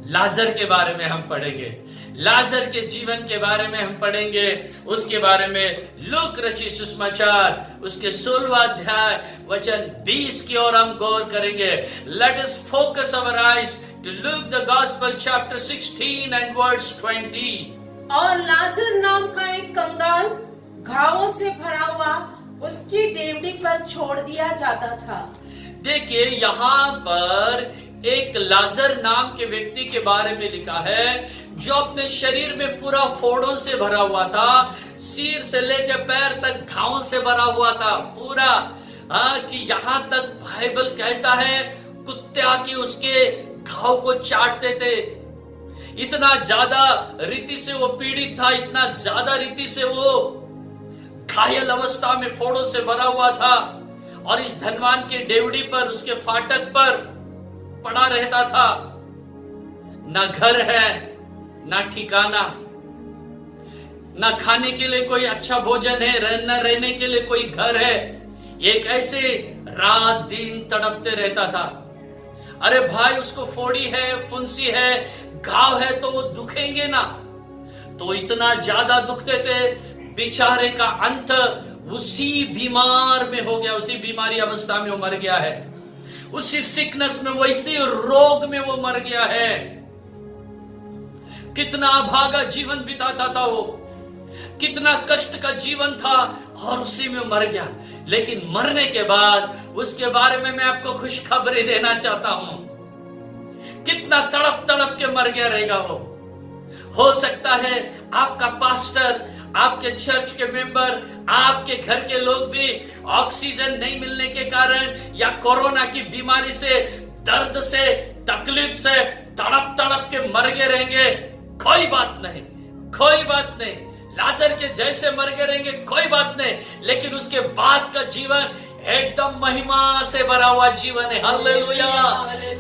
लाजर के बारे में, हम पढ़ेंगे लाजर के जीवन के बारे में, हम पढ़ेंगे उसके बारे में। लूक रचित सुसमाचार उसके 16वां अध्याय वचन 20 की ओर हम गौर करेंगे। Let us focus our eyes to look the gospel chapter 16 and verse 20। और लाजर नाम का एक कंगाल घावों से भरा हुआ उसकी डेवढ़ी पर छोड़ दिया जाता था। देखिए यहाँ पर एक लाजर नाम के व्यक्ति के बारे में लिखा है जो अपने शरीर में पूरा फोड़ों से भरा हुआ था, सिर से लेकर पैर तक घावों से भरा हुआ था पूरा। कि यहाँ तक बाइबल कहता है कुत्ते आके उसके घाव को चाटते थे। इतना ज्यादा रीति से वो पीड़ित था, इतना ज्यादा रीति से वो घायल अवस्था में फोड़ों से भरा हुआ था और इस धनवान के डेवढ़ी पर, उसके फाटक पर पड़ा रहता था। न घर है, न ठिकाना, न खाने के लिए कोई अच्छा भोजन है, न रहने के लिए कोई घर है। एक ऐसे रात दिन तड़पते रहता था। अरे भाई उसको फोड़ी है, फुंसी है, घाव है तो वो दुखेंगे ना, तो इतना ज्यादा दुखते थे। बेचारे का अंत उसी बीमार में हो गया, उसी बीमारी अवस्था में वो मर गया है, उसी सिकनेस में, वैसी रोग में वो मर गया है। कितना अभागा जीवन बिताता था वो, कितना कष्ट का जीवन था और उसी में मर गया। लेकिन मरने के बाद उसके बारे में मैं आपको खुशखबरी देना चाहता हूं। कितना तड़प तड़प के मर गया रहेगा वो। हो सकता है आपका पास्टर, आपके चर्च के मेंबर, आपके घर के लोग भी ऑक्सीजन नहीं मिलने के कारण या कोरोना की बीमारी से, दर्द से, तकलीफ से तड़प तड़प के मर गए रहेंगे। कोई बात नहीं, कोई बात नहीं, लाजर के जैसे मर गए रहेंगे, कोई बात नहीं, लेकिन उसके बाद का जीवन एकदम महिमा से भरा हुआ जीवन है। हालेलुया,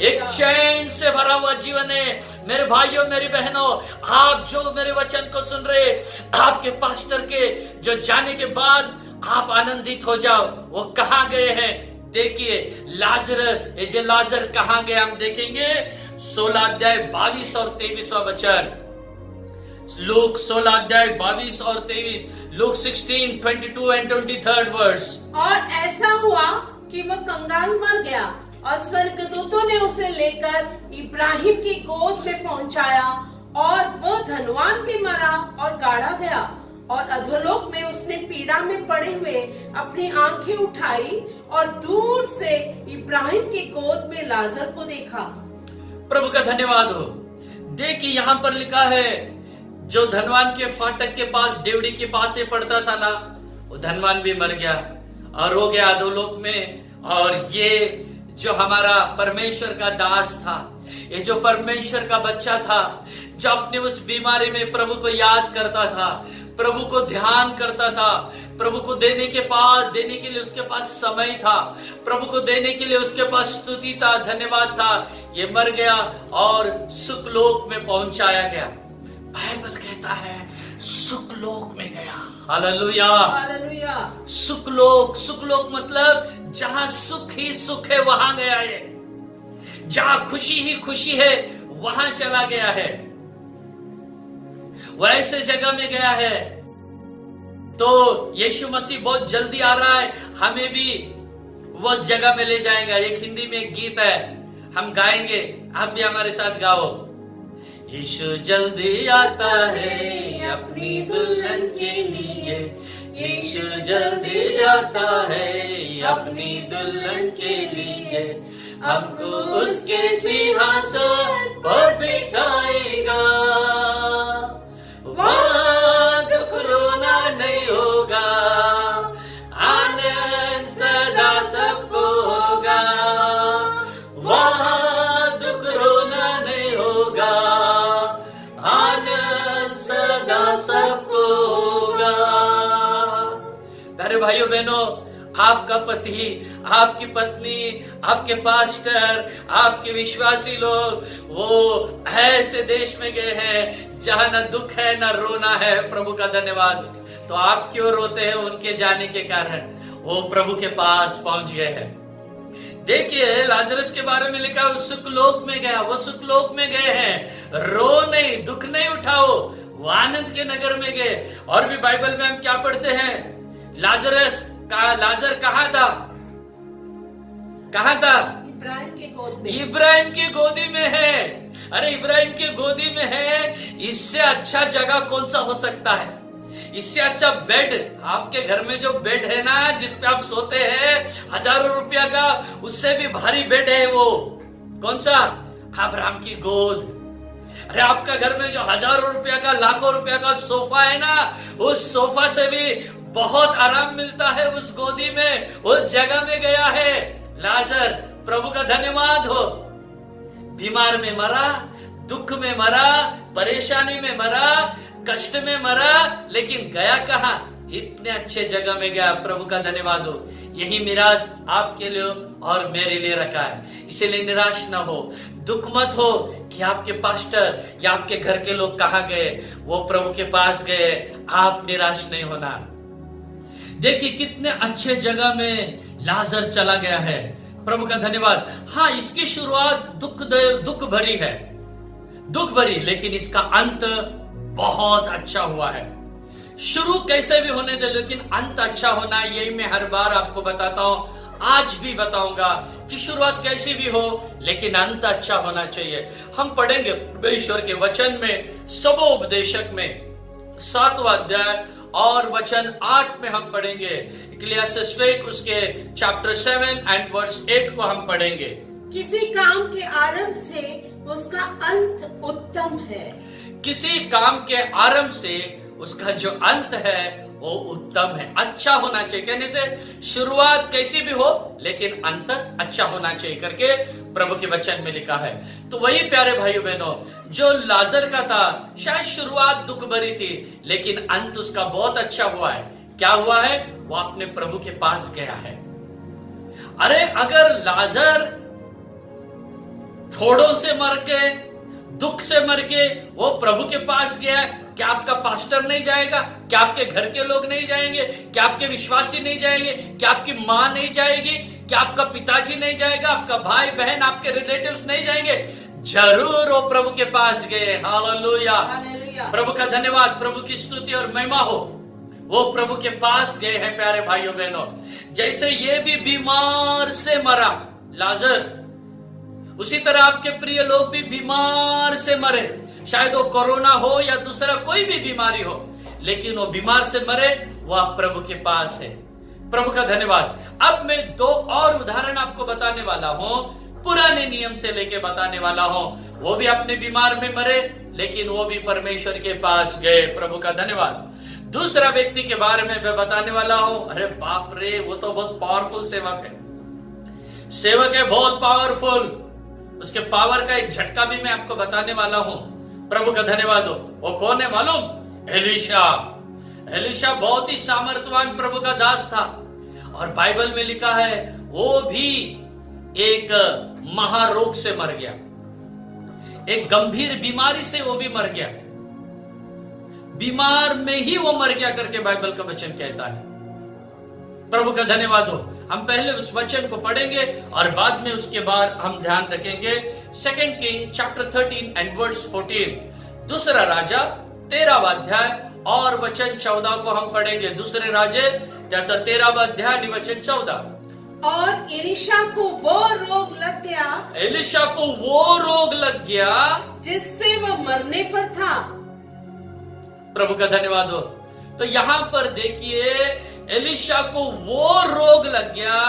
एक चैन से भरा हुआ जीवन है। मेरे भाइयों, मेरी बहनों, आप जो मेरे वचन को सुन रहे, आपके पास्टर के जो जाने के बाद आप आनंदित हो जाओ। वो कहां गए हैं? देखिए लाजर कहां गए, हम देखेंगे 16 अध्याय 22 और 23वां वचन। लूक 16 अध्याय 22 और 23, लूक 16, 22 एंड 23 वर्स। और ऐसा हुआ कि वह कंगाल मर गया और स्वर्गदूतों ने उसे लेकर इब्राहिम की गोद में पहुंचाया और वह धनवान भी मरा और गाड़ा गया। और अधोलोक में उसने पीड़ा में पड़े हुए अपनी आंखें उठाई और दूर से इब्राहिम की गोद में लाजर को देखा। प्रभु का धन्यवाद हो। देखिए यहाँ पर लिखा है, जो धनवान के फाटक के पास, डेवढ़ी के पास से पड़ता था ना, वो धनवान भी मर गया और हो गया अधोलोक में। और ये जो हमारा परमेश्वर का दास था, ये जो परमेश्वर का बच्चा था, जो अपने उस बीमारी में प्रभु को याद करता था, प्रभु को ध्यान करता था, प्रभु को देने के लिए उसके पास समय था, प्रभु को देने के लिए उसके पास स्तुति था, धन्यवाद था, ये मर गया और सुखलोक में पहुंचाया गया। बाइबल कहता है सुखलोक में गया। Hallelujah, hallelujah. सुखलोक मतलब जहां सुख ही सुख है वहां गया है, जहां खुशी ही खुशी है वहां चला गया है, वैसे जगह में गया है। तो यीशु मसीह बहुत जल्दी आ रहा है, हमें भी वो उस जगह में ले जाएगा। एक हिंदी में एक गीत है, हम गाएंगे, आप भी हमारे साथ गाओ। यीशु जल्दी आता है अपनी दुल्हन के लिए, यीशु जल्दी आता है अपनी दुल्हन के लिए, हमको उसके सिंहासन पर बिठाएगा, वहाँ दुख रोना नहीं होगा, आनंद सदा सबको होगा, वहाँ दुख रोना नहीं होगा, आनंद सदा सबको होगा। प्यारे भाइयों बहनों, आपका पति, आपकी पत्नी, आपके पास्टर, आपके विश्वासी लोग वो ऐसे देश में गए हैं जहां न दुख है न रोना है। प्रभु का धन्यवाद। तो आप क्यों रोते हैं? उनके जाने के कारण वो प्रभु के पास पहुंच गए हैं। देखिए लाजरस के बारे में लिखा, वो सुखलोक में गया, वो सुखलोक में गए हैं। रो नहीं, दुख नहीं उठाओ, वो आनंद के नगर में गए। और भी बाइबल में हम क्या पढ़ते हैं? लाजर कहाँ था? कहाँ था? इब्राहिम के गोद में। इब्राहिम की गोदी में है। अरे इब्राहिम की गोदी में है, इससे अच्छा जगह कौन सा हो सकता है? इससे अच्छा बेड, आपके घर में जो बेड है ना जिसपे आप सोते हैं, हजारों रुपया का, उससे भी भारी बेड है वो। कौन सा? अब्राहम की गोद। अरे आपका घर में जो हजारों रुपया का, लाखों रुपया का सोफा है ना, उस सोफा से भी बहुत आराम मिलता है उस गोदी में, उस जगह में गया है लाजर। प्रभु का धन्यवाद हो। बीमार में मरा, दुख में मरा, परेशानी में मरा, कष्ट में मरा, लेकिन गया कहां? इतने अच्छे जगह में गया। प्रभु का धन्यवाद हो। यही मिराज आपके लिए और मेरे लिए रखा है, इसीलिए निराश ना हो, दुख मत हो कि आपके पास्टर या आपके घर के लोग कहां गए। वो प्रभु के पास गए, आप निराश नहीं होना। देखिए कितने अच्छे जगह में लाजर चला गया है। प्रभु का धन्यवाद। हाँ, इसकी शुरुआत दुख भरी है, दुख भरी, लेकिन इसका अंत बहुत अच्छा हुआ है। शुरू कैसे भी होने दे, लेकिन अंत अच्छा होना, यही मैं हर बार आपको बताता हूं, आज भी बताऊंगा कि शुरुआत कैसी भी हो लेकिन अंत अच्छा होना चाहिए। हम पढ़ेंगे परमेश्वर के वचन में, सबोपदेशक में 7वां अध्याय और वचन 8 में हम पढ़ेंगे। इक्लेसियास्टिक उसके चैप्टर 7 एंड वर्स 8 को हम पढ़ेंगे। किसी काम के आरंभ से उसका अंत उत्तम है। किसी काम के आरंभ से उसका जो अंत है वो उत्तम है, अच्छा होना चाहिए। कहने से शुरुआत कैसी भी हो लेकिन अंत अच्छा होना चाहिए करके प्रभु के वचन में लिखा है। तो वही प्यारे भाइयों बहनों, जो लाजर का था, शायद शुरुआत दुख भरी थी लेकिन अंत उसका बहुत अच्छा हुआ है। क्या हुआ है? वो अपने प्रभु के पास गया है। अरे अगर लाजर फोड़ों से मर के, दुख से मर के वो प्रभु के पास गया, क्या आपका पास्टर नहीं जाएगा? क्या आपके घर के लोग नहीं जाएंगे? क्या आपके विश्वासी नहीं जाएंगे? क्या आपकी माँ नहीं जाएगी? क्या आपका पिताजी नहीं जाएगा? आपका भाई बहन, आपके रिलेटिव्स नहीं जाएंगे? जरूर वो प्रभु के पास गए। Hallelujah, hallelujah. प्रभु का धन्यवाद, प्रभु की स्तुति और महिमा हो। वो प्रभु के पास गए हैं प्यारे भाइयों बहनों। जैसे ये भी बीमार से मरा लाजर, उसी तरह आपके प्रिय लोग भी बीमार से मरे। शायद वो कोरोना हो या दूसरा कोई भी बीमारी हो, लेकिन वो बीमार से मरे, वो आप प्रभु के पास है। प्रभु का धन्यवाद। अब मैं 2 और उदाहरण आपको बताने वाला हूं, पुराने नियम से लेके बताने वाला हूं। वो भी अपने बीमार में मरे लेकिन वो भी परमेश्वर के पास गए। प्रभु का धन्यवाद। दूसरा व्यक्ति के बारे में मैं बताने वाला हूं। अरे बाप रे, वो तो बहुत पावरफुल सेवक है। सेवक है बहुत पावरफुल। उसके पावर का एक झटका भी मैं आपको बताने वाला हूं। प्रभु का धन्यवाद हो। वो कौन है मालूम? एलीशा। एलीशा बहुत ही सामर्थ्यवान प्रभु का दास था और बाइबल में लिखा है वो भी एक महारोग से मर गया, एक गंभीर बीमारी से वो भी मर गया। बीमार में ही वो मर गया करके बाइबल का वचन कहता है। प्रभु का धन्यवाद हो। हम पहले उस वचन को पढ़ेंगे और बाद में उसके बाद हम ध्यान रखेंगे 2 किंग चैप्टर 13 एंड वर्स 14। दूसरा राजा 13वां अध्याय और वचन 14 को हम पढ़ेंगे। दूसरे राजे त्याचा 13वां अध्याय वचन 14। और एलीशा को वो रोग लग गया, एलीशा को वो रोग लग गया जिससे वह मरने पर था। प्रभु का धन्यवाद हो। तो यहां पर देखिए, एलीशा को वो रोग लग गया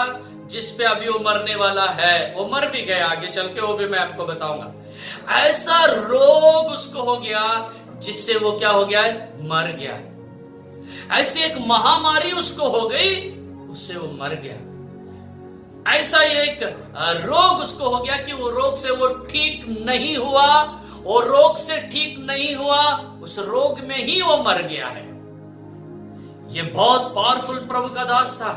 जिस पे अभी वो मरने वाला है। वो मर भी गया, आगे चल के वो भी मैं आपको बताऊंगा। ऐसा रोग उसको हो गया जिससे वो क्या हो गया है? मर गया। ऐसी एक महामारी उसको हो गई, उससे वो मर गया। ऐसा एक रोग उसको हो गया कि वो रोग से वो ठीक नहीं हुआ, वो रोग से ठीक नहीं हुआ, उस रोग में ही वो मर गया है। ये बहुत पावरफुल प्रभु का दास था।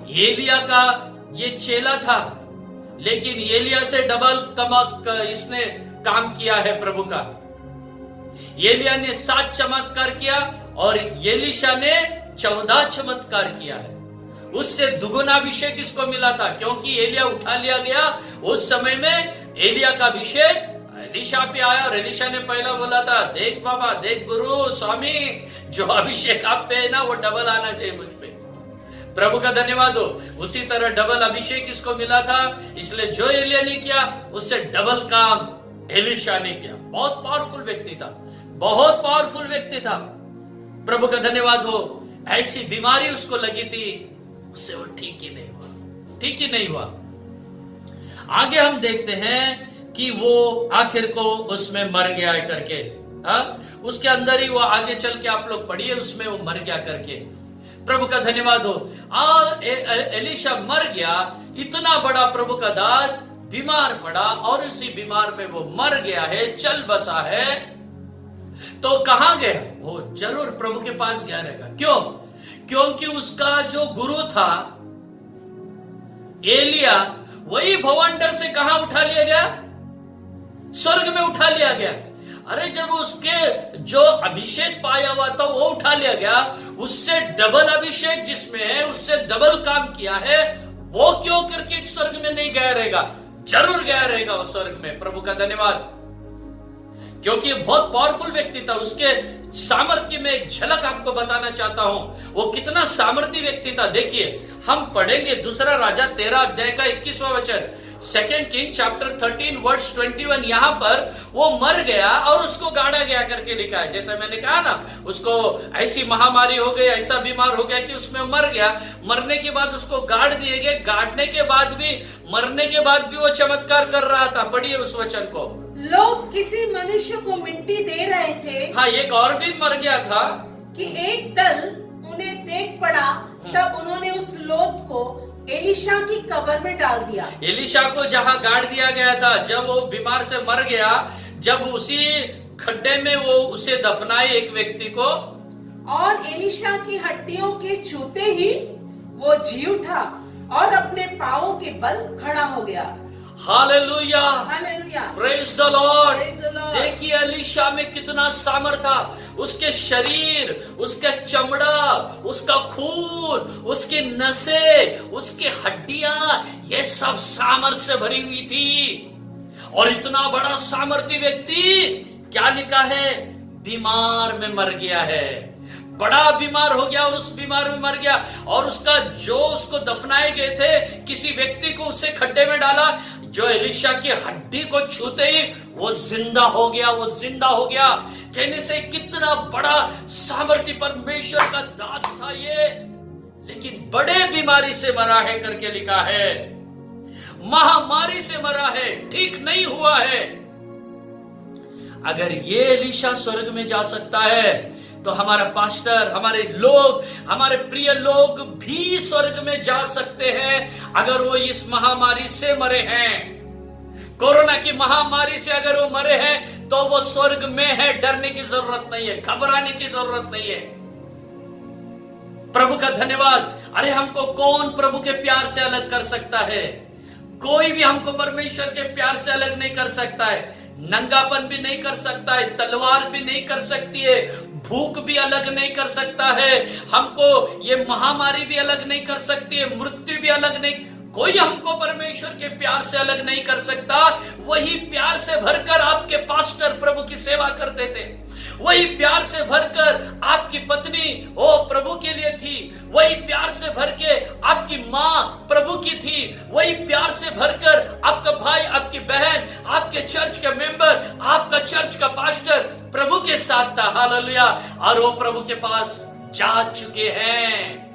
एलिया का ये चेला था, लेकिन एलिया से डबल इसने काम किया है प्रभु का। एलिया ने 7 चमत्कार किया और एलीशा ने 14 चमत्कार किया है। उससे दुगुना अभिषेक इसको मिला था, क्योंकि एलिया उठा लिया गया। उस समय में एलिया का अभिषेक एलीशा पे आया और एलीशा ने पहला बोला था, देख बाबा, देख गुरु, स्वामी, जो अभिषेक आप पे है ना वो डबल आना चाहिए मुझ पे। प्रभु का धन्यवाद हो। उसी तरह डबल अभिषेक इसको मिला था, इसलिए जो एलिया ने किया उससे डबल काम एलीशा ने किया। बहुत पावरफुल व्यक्ति था, बहुत पावरफुल व्यक्ति था। प्रभु का धन्यवाद हो। ऐसी बीमारी उसको लगी थी, उससे वो ठीक ही नहीं हुआ, ठीक ही नहीं हुआ। आगे हम देखते हैं कि वो आखिर को उसमें मर गया है करके। उसके अंदर ही वो आगे चल के आप लोग पढ़िए, उसमें वो मर गया करके। प्रभु का धन्यवाद हो। एलीशा मर गया, इतना बड़ा प्रभु का दास बीमार पड़ा और उसी बीमार में वो मर गया है, चल बसा है। तो कहां गया? वो जरूर प्रभु के पास गया रहेगा। क्यों? क्योंकि उसका जो गुरु था एलिया, वही भवंडर से कहां उठा लिया गया? स्वर्ग में उठा लिया गया। अरे जब उसके जो अभिषेक पाया हुआ था वो उठा लिया गया, उससे डबल अभिषेक जिसमें है, उससे डबल काम किया है, वो क्यों करके स्वर्ग में नहीं गया रहेगा? जरूर गया रहेगा वो स्वर्ग में। प्रभु का धन्यवाद। क्योंकि बहुत पावरफुल व्यक्ति था। उसके सामर्थ्य में एक झलक आपको बताना चाहता हूं, वो कितना सामर्थ्य व्यक्ति था। देखिए, हम पढ़ेंगे दूसरा राजा 13 अध्याय का 21वां वचन, 2 किंग चैप्टर 13 वर्स 21। यहां पर वो मर गया और उसको गाड़ा गया करके लिखा है। जैसे मैंने कहा ना, उसको ऐसी महामारी हो गई, ऐसा बीमार हो गया कि उसमें मर गया। मरने के बाद उसको गाड़ दिए गए। गाड़ने के बाद भी, मरने के बाद भी वो चमत्कार कर रहा था। पढ़िए उस वचन को। लोग किसी मनुष्य को मिट्टी दे रहे थे। हाँ, एक और भी मर गया था कि एक दल उन्हें देख पड़ा, तब उन्होंने उस लोथ को एलीशा की कब्र में डाल दिया। एलीशा को जहां गाड़ दिया गया था, जब वो बीमार से मर गया, जब उसी खड्डे में वो उसे दफनाए एक व्यक्ति को, और एलीशा की हड्डियों के छूते ही वो जी उठा और अपने पांवों के बल खड़ा हो गया। Hallelujah, hallelujah, praise the Lord. Praise the Lord। देखिए एलीशा में कितना सामर्थ था। उसके शरीर, उसका चमड़ा, उसका खून, उसकी नसें, उसकी हड्डियां, ये सब सामर्थ से भरी हुई थी। और इतना बड़ा सामर्थी व्यक्ति, क्या लिखा है? बीमार में मर गया है। बड़ा बीमार हो गया और उस बीमार में मर गया। और उसका जो उसको दफनाए गए थे, किसी व्यक्ति को उससे खड्डे में डाला, जो एलीशा की हड्डी को छूते ही वो जिंदा हो गया, वो जिंदा हो गया। कहने से कितना बड़ा सामर्थ्य परमेश्वर का दास था ये। लेकिन बड़े बीमारी से मरा है करके लिखा है, महामारी से मरा है, ठीक नहीं हुआ है। अगर ये एलीशा स्वर्ग में जा सकता है, तो हमारा पास्टर, हमारे लोग, हमारे प्रिय लोग भी स्वर्ग में जा सकते हैं, अगर वो इस महामारी से मरे हैं। कोरोना की महामारी से अगर वो मरे हैं, तो वो स्वर्ग में है। डरने की जरूरत नहीं है, घबराने की जरूरत नहीं है। प्रभु का धन्यवाद। अरे हमको कौन प्रभु के प्यार से अलग कर सकता है? कोई भी हमको परमेश्वर के प्यार से अलग नहीं कर सकता है। नंगापन भी नहीं कर सकता है, तलवार भी नहीं कर सकती है, भूख भी अलग नहीं कर सकता है, हमको ये महामारी भी अलग नहीं कर सकती है, मृत्यु भी अलग नहीं, कोई हमको परमेश्वर के प्यार से अलग नहीं कर सकता। वही प्यार से भरकर आपके पास्टर प्रभु की सेवा करते थे, वही प्यार से भरकर आपकी पत्नी ओ प्रभु के लिए थी, वही प्यार से भर के आपकी माँ प्रभु की थी, वही प्यार से भरकर आपका भाई, आपकी बहन, आपके चर्च का मेंबर, आपका चर्च का पास्टर प्रभु के साथ था। हालेलुया। और वो प्रभु के पास जा चुके हैं।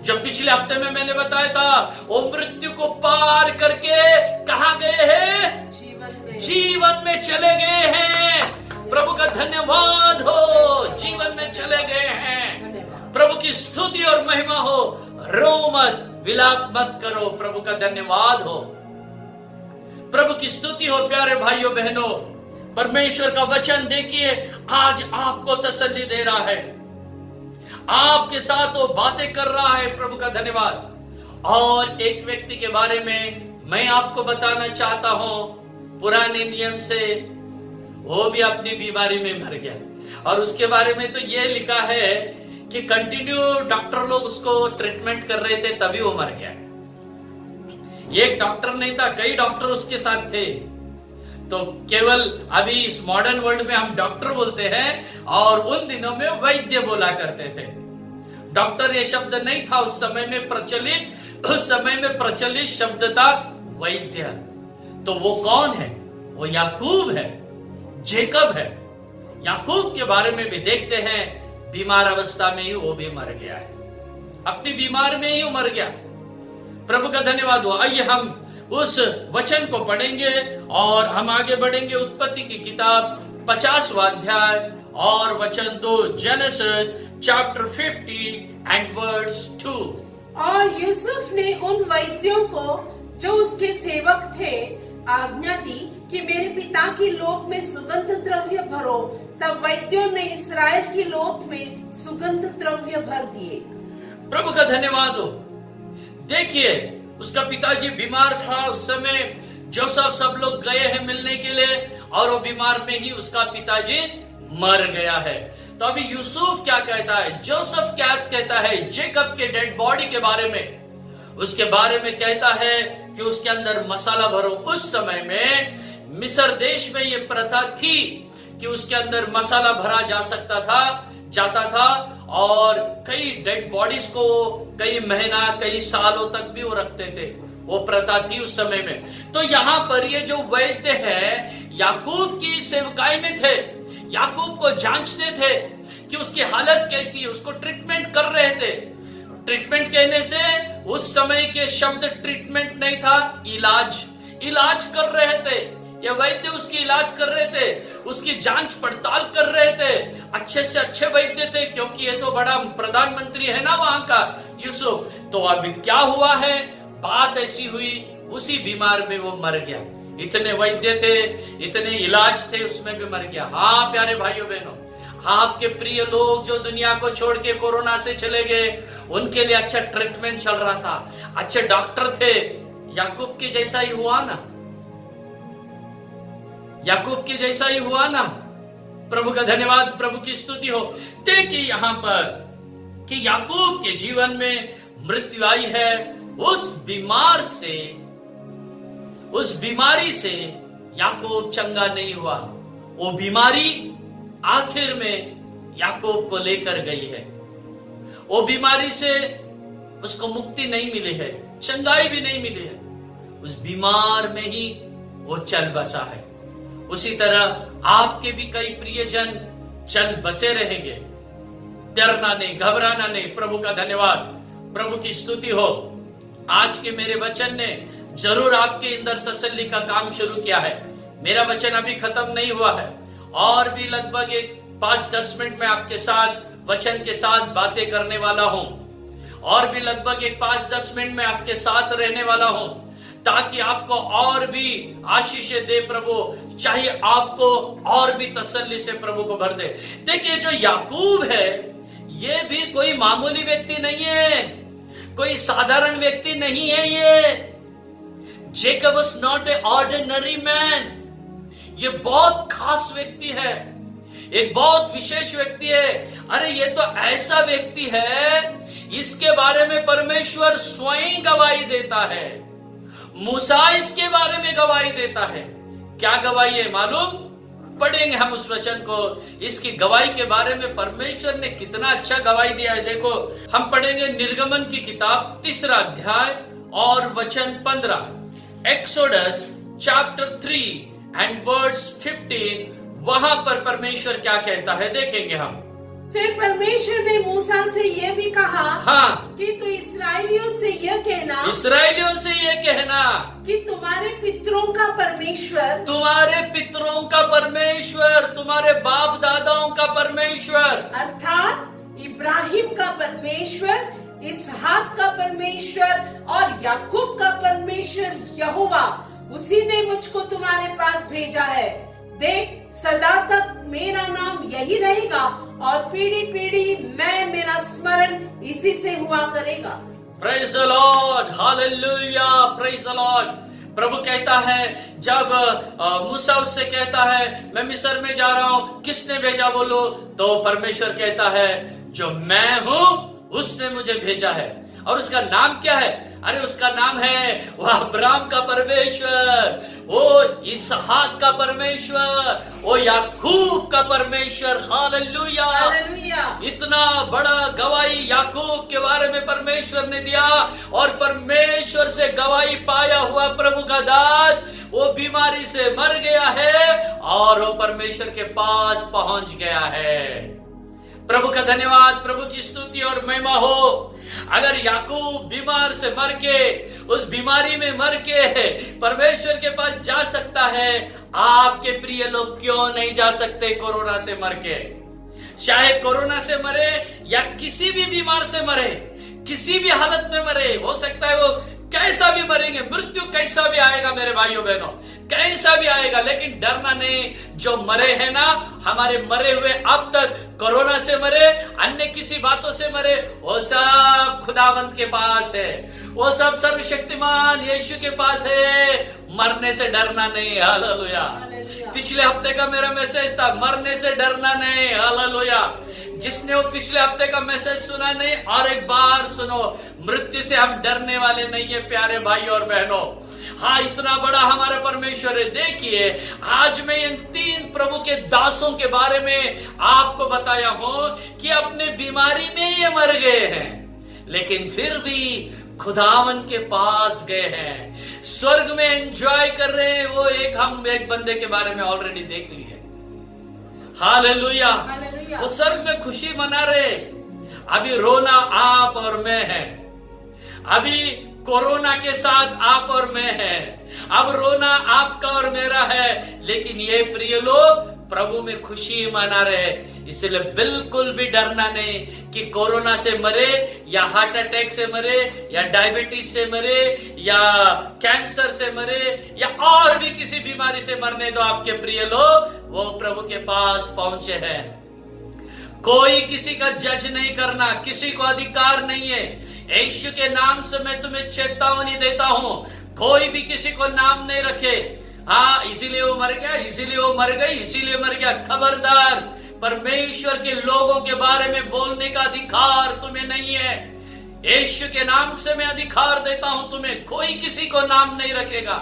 जब पिछले हफ्ते में मैंने बताया था, वो मृत्यु को पार करके कहां गए हैं? जीवन में चले गए हैं। प्रभु का धन्यवाद हो, जीवन में चले गए हैं। प्रभु की स्तुति और महिमा हो। रो मत, विलाप मत करो। प्रभु का धन्यवाद हो, प्रभु की स्तुति हो। प्यारे भाइयों बहनों, परमेश्वर का वचन देखिए, आज आपको तसल्ली दे रहा है, आपके साथ वो बातें कर रहा है। प्रभु का धन्यवाद। और एक व्यक्ति के बारे में मैं आपको बताना चाहता हूं, पुराने नियम से वो भी अपनी बीमारी में मर गया, और उसके बारे में तो ये लिखा है कि कंटिन्यू डॉक्टर लोग उसको ट्रीटमेंट कर रहे थे, तभी वो मर गया। एक डॉक्टर नहीं था, कई डॉक्टर उसके साथ थे। तो केवल अभी इस मॉडर्न वर्ल्ड में हम डॉक्टर बोलते हैं, और उन दिनों में वैद्य बोला करते थे। डॉक्टर ये शब्द नहीं था उस समय में प्रचलित, उस समय में प्रचलित शब्द था वैद्य। तो वो कौन है? वो याकूब है, जेकब है। याकूब के बारे में भी देखते हैं, बीमार अवस्था में ही वो भी मर गया है, अपनी बीमार में ही मर गया। प्रभु का धन्यवाद हो। आइए हम उस वचन को पढ़ेंगे और हम आगे बढ़ेंगे। उत्पत्ति की किताब 50वां अध्याय और वचन 2, जेनेसिस चैप्टर 50 एंड वर्स 2। और यूसुफ ने उन वैद्यों को जो उसके सेवक थे आज्ञा दी कि मेरे पिता की लोथ में सुगंध द्रव्य भरो। तब वैद्यों ने इस्राएल की लोथ में सुगंध द्रव्य भर दिए। प्रभु का धन्यवाद हो। देखिए, उसका पिताजी बीमार था उस समय, जोसेफ सब लोग गए हैं मिलने के लिए, और वो बीमार में ही उसका पिताजी मर गया है। तो अभी यूसुफ क्या कहता है, जोसेफ क्या कहता है जेकब के डेड बॉडी के बारे में? उसके बारे में कहता है कि उसके अंदर मसाला भरो। उस समय में मिस्र देश में ये प्रथा थी कि उसके अंदर मसाला भरा जा सकता था, जाता था, और कई डेड बॉडीज को कई महीना कई सालों तक भी वो रखते थे। वो प्रथा थी उस समय में। तो यहाँ पर ये जो वैद्य है याकूब की सेवकाई में थे, याकूब को जांचते थे कि उसकी हालत कैसी है, उसको ट्रीटमेंट कर रहे थे। ट्रीटमेंट कहने से उस समय के शब्द ट्रीटमेंट नहीं था, इलाज कर रहे थे। ये वैद्य उसकी इलाज कर रहे थे, उसकी जांच पड़ताल कर रहे थे। अच्छे से अच्छे वैद्य थे, क्योंकि ये तो बड़ा प्रधानमंत्री है ना वहां का यूसुफ। तो अभी क्या हुआ है, बात ऐसी हुई, उसी बीमार में वो मर गया। इतने वैद्य थे, इतने इलाज थे, उसमें भी मर गया। हाँ प्यारे भाइयों बहनों, आपके प्रिय लोग जो दुनिया को छोड़ के कोरोना से चले गए, उनके लिए अच्छा ट्रीटमेंट चल रहा था, अच्छे डॉक्टर थे। याकूब के जैसा ही हुआ ना, याकूब के जैसा ही हुआ ना। प्रभु का धन्यवाद, प्रभु की स्तुति हो। देखिए यहां पर कि याकूब के जीवन में मृत्यु आई है। उस बीमारी से याकूब चंगा नहीं हुआ। वो बीमारी आखिर में याकूब को लेकर गई है। वो बीमारी से उसको मुक्ति नहीं मिली है, चंगाई भी नहीं मिली है। उस बीमार में ही वो चल बसा है। उसी तरह आपके भी कई प्रियजन चल बसे रहेंगे। डरना नहीं, घबराना नहीं। प्रभु का धन्यवाद, प्रभु की स्तुति हो। आज के मेरे वचन ने जरूर आपके अंदर तसल्ली का काम शुरू किया है। मेरा वचन अभी खत्म नहीं हुआ है, और भी लगभग 5-10 मिनट में आपके साथ वचन के साथ बातें करने वाला हूं, और भी लगभग 5-10 मिनट में आपके साथ रहने वाला हूं, ताकि आपको और भी आशीष दे प्रभु, चाहे आपको और भी तसल्ली से प्रभु को भर दे। देखिए, जो याकूब है ये भी कोई मामूली व्यक्ति नहीं है, कोई साधारण व्यक्ति नहीं है। ये Jacob was not a ordinary man. ये बहुत खास व्यक्ति है, एक बहुत विशेष व्यक्ति है। अरे ये तो ऐसा व्यक्ति है, इसके बारे में परमेश्वर स्वयं गवाही देता है। मूसा इसके बारे में गवाही देता है। क्या गवाही है मालूम? पढ़ेंगे हम उस वचन को। इसकी गवाही के बारे में परमेश्वर ने कितना अच्छा गवाही दिया है। देखो, हम पढ़ेंगे निर्गमन की किताब 3 अध्याय और वचन 15, एक्सोडस चैप्टर 3 एंड वर्स 15। वहां पर परमेश्वर क्या कहता है देखेंगे हम। फिर परमेश्वर ने मूसा से यह भी कहा, हाँ, कि तू इसराइलियों से यह कहना, इसराइलियों से ये कहना कि तुम्हारे पितरों का परमेश्वर, तुम्हारे पितरों का परमेश्वर, तुम्हारे बाप दादाओं का परमेश्वर, अर्थात इब्राहिम का परमेश्वर, इसहाक का परमेश्वर और याकूब का परमेश्वर यहोवा, उसी ने मुझको तुम्हारे पास भेजा है। देख, सदा तक मेरा नाम यही रहेगा और पीढ़ी पीढ़ी मैं मेरा स्मरण इसी से हुआ करेगा। Praise the Lord, hallelujah, praise the Lord. प्रभु कहता है, जब मूसा उससे कहता है मैं मिस्र में जा रहा हूं, किसने भेजा बोलो? तो परमेश्वर कहता है जो मैं हूं उसने मुझे भेजा है। और उसका नाम क्या है? अरे उसका नाम है वो अब्राहम का परमेश्वर, वो इसहाक का परमेश्वर, वो याकूब का परमेश्वर। Hallelujah, hallelujah. इतना बड़ा गवाही याकूब के बारे में परमेश्वर ने दिया, और परमेश्वर से गवाही पाया हुआ प्रभु का दास वो बीमारी से मर गया है और वो परमेश्वर के पास पहुंच गया है। प्रभु का धन्यवाद, प्रभु की स्तुति और महिमा हो। अगर याकूब बीमार से मर के, उस बीमारी में मर के परमेश्वर के पास जा सकता है, आपके प्रिय लोग क्यों नहीं जा सकते कोरोना से मर के? चाहे कोरोना से मरे या किसी भी बीमार से मरे, किसी भी हालत में मरे, हो सकता है वो कैसा भी मरेंगे, मृत्यु कैसा भी आएगा मेरे भाइयों बहनों, कैसा भी आएगा, लेकिन डरना नहीं। जो मरे हैं ना, हमारे मरे हुए अब तक कोरोना से मरे, अन्य किसी बातों से मरे, वो सब खुदावंत के पास है, वो सब सर्वशक्तिमान यीशु के पास है। मरने से डरना नहीं। हालेलुया। पिछले हफ्ते का मेरा मैसेज था, मरने से डरना नहीं। हालेलुया। जिसने वो पिछले हफ्ते का मैसेज सुना नहीं, और एक बार सुनो, मृत्यु से हम डरने वाले नहीं है प्यारे भाई और बहनों। हाँ, इतना बड़ा हमारा परमेश्वर है। देखिए, आज मैं इन 3 प्रभु के दासों के बारे में आपको बताया हूं कि अपने बीमारी में ये मर गए हैं, लेकिन फिर भी खुदावन के पास गए हैं, स्वर्ग में एंजॉय कर रहे हैं। वो हम एक बंदे के बारे में ऑलरेडी देख लिए। हालेलुया। वो स्वर्ग में खुशी मना रहे। अभी रोना आप और मैं है, अभी कोरोना के साथ आप और मैं हैं, अब रोना आपका और मेरा है, लेकिन ये प्रिय लोग प्रभु में खुशी मना रहे। इसलिए बिल्कुल भी डरना नहीं कि कोरोना से मरे या हार्ट अटैक से मरे या डायबिटीज से मरे या कैंसर से मरे या और भी किसी बीमारी से मरने दो आपके प्रिय लोग, वो प्रभु के पास पहुंचे हैं। कोई किसी का जज नहीं करना, किसी को अधिकार नहीं है। यीशु के नाम से मैं तुम्हें चेतावनी देता हूं, कोई भी किसी को नाम नहीं रखे। हाँ, इसीलिए वो मर गया, इसीलिए वो मर गई, इसीलिए मर गया। खबरदार, परमेश्वर के लोगों के बारे में बोलने का अधिकार तुम्हें नहीं है। यीशु के नाम से मैं अधिकार देता हूं तुम्हें। कोई किसी को नाम नहीं रखेगा,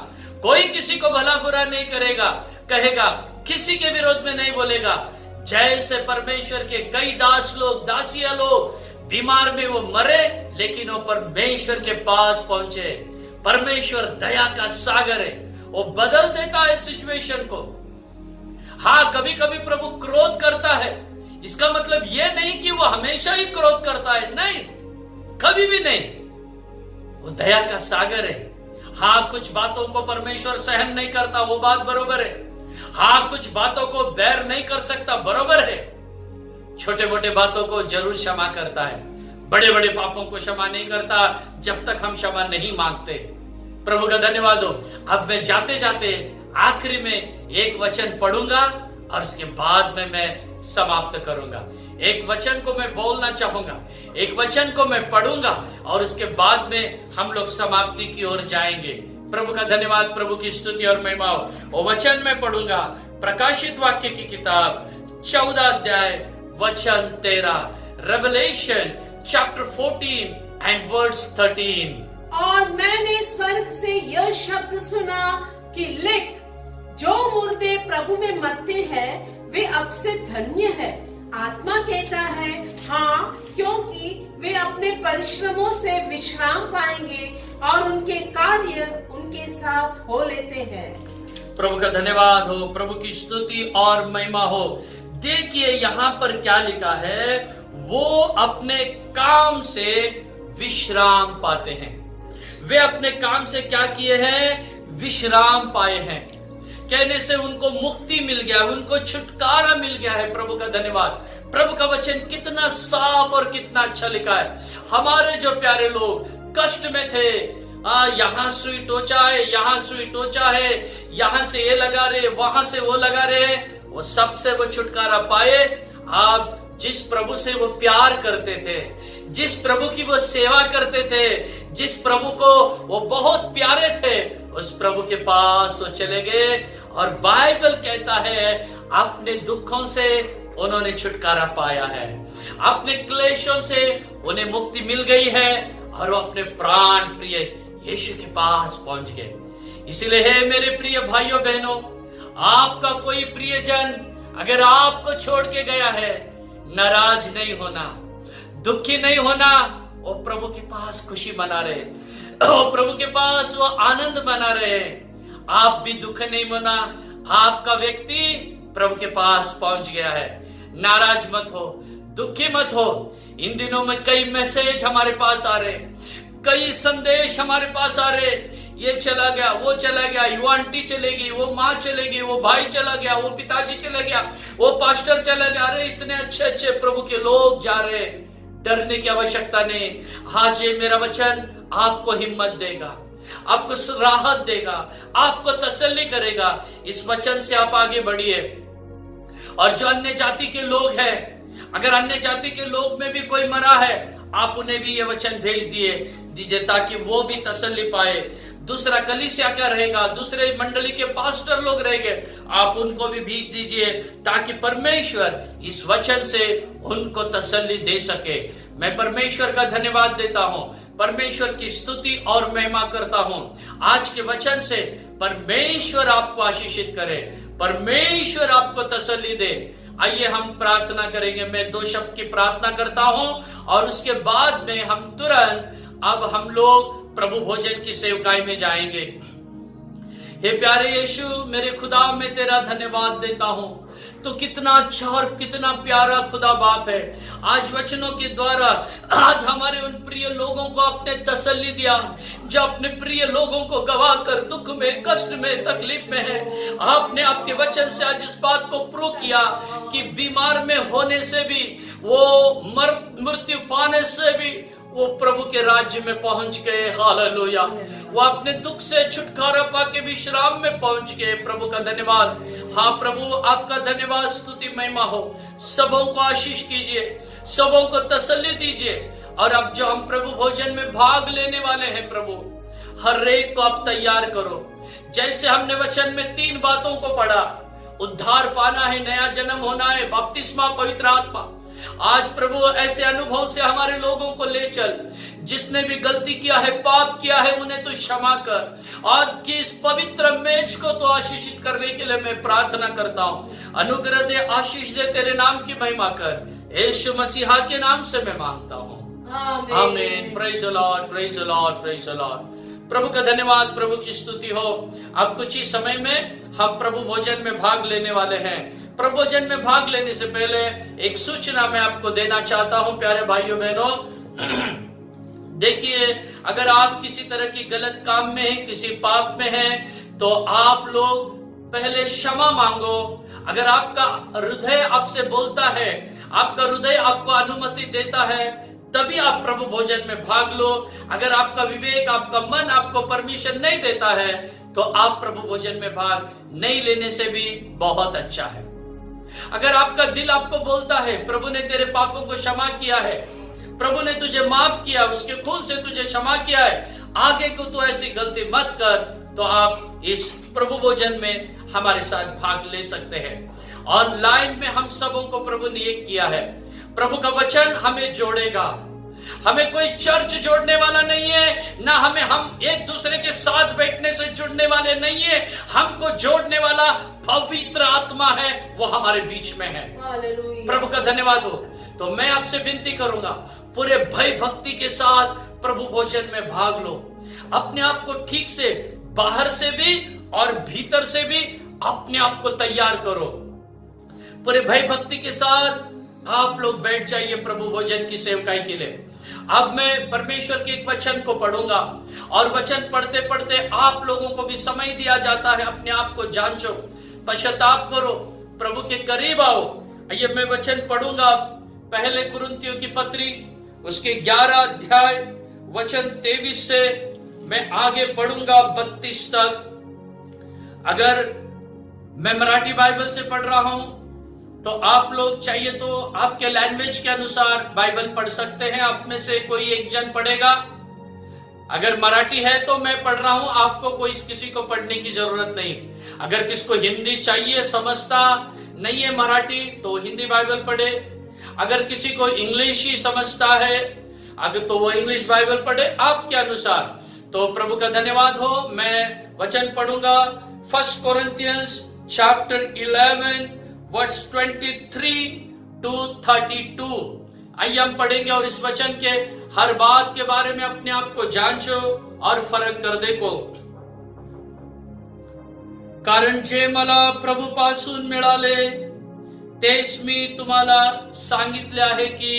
कोई किसी को भला बुरा नहीं करेगा, कहेगा, किसी के विरोध में नहीं बोलेगा। जैसे परमेश्वर के कई दास लोग, दासिया लोग बीमार में वो मरे, लेकिन वो परमेश्वर के पास पहुंचे। परमेश्वर दया का सागर है, वो बदल देता है सिचुएशन को। हाँ, कभी कभी प्रभु क्रोध करता है, इसका मतलब ये नहीं कि वो हमेशा ही क्रोध करता है, नहीं, कभी भी नहीं। वो दया का सागर है। हाँ, कुछ बातों को परमेश्वर सहन नहीं करता, वो बात बरोबर है। हाँ, कुछ बातों को बेर नहीं कर सकता, बरोबर है। छोटे मोटे बातों को जरूर क्षमा करता है, बड़े बड़े पापों को क्षमा नहीं करता जब तक हम क्षमा नहीं मांगते। प्रभु का धन्यवाद हो। अब मैं जाते जाते आखिरी में एक वचन पढ़ूंगा और उसके बाद में मैं समाप्त करूंगा। एक वचन को मैं बोलना चाहूंगा, एक वचन को मैं पढ़ूंगा और उसके बाद में हम लोग समाप्ति की ओर जाएंगे। प्रभु का धन्यवाद, प्रभु की स्तुति और महिमा हो। वो वचन मैं पढ़ूंगा, प्रकाशित वाक्य की किताब 14 अध्याय वचन 13, रेवलेशन चैप्टर 14 एंड वर्स 13। और मैंने स्वर्ग से यह शब्द सुना कि लिख, जो मुर्दे प्रभु में मरते हैं वे अब से धन्य है। आत्मा कहता है हाँ, क्योंकि वे अपने परिश्रमों से विश्राम पाएंगे और उनके कार्य उनके साथ हो लेते हैं। प्रभु का धन्यवाद हो, प्रभु की स्तुति और महिमा हो। देखिए यहाँ पर क्या लिखा है, वो अपने काम से विश्राम पाते हैं। वे अपने काम से क्या किए हैं? विश्राम पाए हैं। कहने से उनको मुक्ति मिल गया, उनको छुटकारा मिल गया है। प्रभु का धन्यवाद। प्रभु का वचन कितना साफ और कितना अच्छा लिखा है। हमारे जो प्यारे लोग कष्ट में थे, यहाँ सुई टोचा है, यहाँ सुई टोचा है, यहाँ से ये लगा रहे, वहां से वो लगा रहे, वो सबसे वो छुटकारा पाए। आप जिस प्रभु से वो प्यार करते थे, जिस प्रभु की वो सेवा करते थे, जिस प्रभु को वो बहुत प्यारे थे, उस प्रभु के पास वो चले गए। और बाइबल कहता है अपने दुखों से उन्होंने छुटकारा पाया है, अपने क्लेशों से उन्हें मुक्ति मिल गई है और वो अपने प्राण प्रिय यीशु के पास पहुंच गए। इसलिए है मेरे प्रिय भाइयों बहनों, आपका कोई प्रियजन अगर आपको छोड़ के गया है, नाराज नहीं होना, दुखी नहीं होना। वो प्रभु के पास खुशी मना रहे, वो प्रभु के पास वो आनंद मना रहे। आप भी दुख नहीं मना, आपका व्यक्ति प्रभु के पास पहुंच गया है। नाराज मत हो, दुखी मत हो। इन दिनों में कई मैसेज हमारे पास आ रहे, कई संदेश हमारे पास आ रहे, ये चला गया, वो चला गया, युवा आंटी चलेगी, वो माँ चलेगी, वो भाई चला गया, वो पिताजी चला गया, वो पास्टर चला गया। अरे इतने अच्छे अच्छे प्रभु के लोग जा रहे, डरने की आवश्यकता नहीं। आज ये मेरा वचन आपको हिम्मत देगा, आपको राहत देगा, आपको तसल्ली करेगा। इस वचन से आप आगे बढ़िए। और जो अन्य जाति के लोग हैं, अगर अन्य जाति के लोग में भी कोई मरा है, आप उन्हें भी ये वचन भेज दीजिए ताकि वो भी तसल्ली पाए। दूसरा कलीसिया क्या रहेगा, दूसरे मंडली के पास्टर लोग रहेंगे, आप उनको भी भेज दीजिए ताकि परमेश्वर इस वचन से उनको तसल्ली दे सके। मैं परमेश्वर का धन्यवाद देता हूं, परमेश्वर की स्तुति और महिमा करता हूं। आज के वचन से परमेश्वर आपको आशीषित करे, परमेश्वर आपको तसल्ली दे। आइए हम प्रार्थना करेंगे। मैं 2 शब्द की प्रार्थना करता हूं और उसके बाद में हम तुरंत अब हम लोग प्रभु भोजन की सेवकाई में जाएंगे। हे प्यारे यीशु, मेरे खुदा, मैं तेरा धन्यवाद देता हूं। तो कितना अच्छा और कितना प्यारा खुदा बाप है। आज वचनों के द्वारा आज हमारे उन प्रिय लोगों को आपने तसल्ली दिया जो अपने प्रिय लोगों को गवा कर दुख में, कष्ट में, तकलीफ में है। आपने आपके वचन से आज इस बात को प्रूव किया कि बीमार में होने से भी, वो मृत्यु पाने से भी वो प्रभु के राज्य में पहुंच गए। हालेलुया। वो अपने दुख से छुटकारा पाके विश्राम में पहुंच गए। प्रभु का धन्यवाद। हाँ प्रभु, आपका धन्यवाद, स्तुति महिमा हो। सबों को आशीष कीजिए, सबों को तसल्ली दीजिए। और अब जो हम प्रभु भोजन में भाग लेने वाले हैं, प्रभु हर एक को आप तैयार करो। जैसे हमने वचन में 3 बातों को पढ़ा, उद्धार पाना है, नया जन्म होना है, बपतिस्मा, पवित्र आत्मा। आज प्रभु ऐसे अनुभव से हमारे लोगों को ले चल। जिसने भी गलती किया है, पाप किया है, उन्हें तो क्षमा कर। आज की इस पवित्र मेज को तो आशीषित करने के लिए मैं प्रार्थना करता हूँ। अनुग्रह दे, आशीष दे, तेरे नाम की महिमा कर। यीशु मसीहा के नाम से मैं मांगता हूँ, आमीन। Praise the Lord, praise the Lord, praise the Lord. प्रभु का धन्यवाद, प्रभु की स्तुति हो। अब कुछ ही समय में हम प्रभु भोजन में भाग लेने वाले हैं। प्रभु भोजन में भाग लेने से पहले एक सूचना मैं आपको देना चाहता हूं, प्यारे भाइयों बहनों। देखिए, अगर आप किसी तरह की गलत काम में हैं, किसी पाप में हैं, तो आप लोग पहले क्षमा मांगो। अगर आपका हृदय आपसे बोलता है, आपका हृदय आपको अनुमति देता है, तभी आप प्रभु भोजन में भाग लो। अगर आपका विवेक, आपका मन आपको परमिशन नहीं देता है, तो आप प्रभु भोजन में भाग नहीं लेने से भी बहुत अच्छा है। अगर आपका दिल आपको बोलता है, प्रभु ने तेरे पापों को क्षमा किया है, प्रभु ने तुझे माफ किया, उसके खून से तुझे क्षमा किया है, आगे को तो ऐसी गलती मत कर, तो आप इस प्रभु भोजन में हमारे साथ भाग ले सकते हैं। ऑनलाइन में हम सबों को प्रभु ने एक किया है। प्रभु का वचन हमें जोड़ेगा। हमें कोई चर्च जोड़ने वाला नहीं है, ना हम एक दूसरे के साथ बैठने से जुड़ने वाले नहीं है। हमको जोड़ने वाला पवित्र आत्मा है, वो हमारे बीच में है। प्रभु का धन्यवाद हो। तो मैं आपसे विनती करूंगा, पूरे भय भक्ति के साथ प्रभु भोजन में भाग लो। अपने आप को ठीक से, बाहर से भी और भीतर से भी अपने आप को तैयार करो। पूरे भय भक्ति के साथ आप लोग बैठ जाइए प्रभु भोजन की सेवकाई के लिए। अब मैं परमेश्वर के एक वचन को पढ़ूंगा और वचन पढ़ते पढ़ते आप लोगों को भी समय दिया जाता है, अपने आप को जांचो, पश्चाताप करो, प्रभु के करीब आओ। आइए मैं वचन पढ़ूंगा। पहले कुरिन्थियों की पत्री उसके 11 अध्याय वचन 23 से मैं आगे पढ़ूंगा 32 तक। अगर मैं मराठी बाइबल से पढ़ रहा हूं तो आप लोग चाहिए तो आपके लैंग्वेज के अनुसार बाइबल पढ़ सकते हैं। आप में से कोई एक जन पढ़ेगा। अगर मराठी है तो मैं पढ़ रहा हूं, आपको कोई किसी को पढ़ने की जरूरत नहीं। अगर किसको हिंदी चाहिए, समझता नहीं है मराठी, तो हिंदी बाइबल पढ़े। अगर किसी को इंग्लिश ही समझता है अगर तो वो इंग्लिश बाइबल पढ़े, आपके अनुसार। तो प्रभु का धन्यवाद हो। मैं वचन पढ़ूंगा 1 कोरिन्थियंस चैप्टर 11 वर्स 23 to 32। आइए हम पढ़ेंगे और इस वचन के हर बात के बारे में अपने आप को जांचो और फरक कर देखो। कारण जे मला प्रभूपासून मिळाले तेच मी तुम्हाला सांगितले आहे की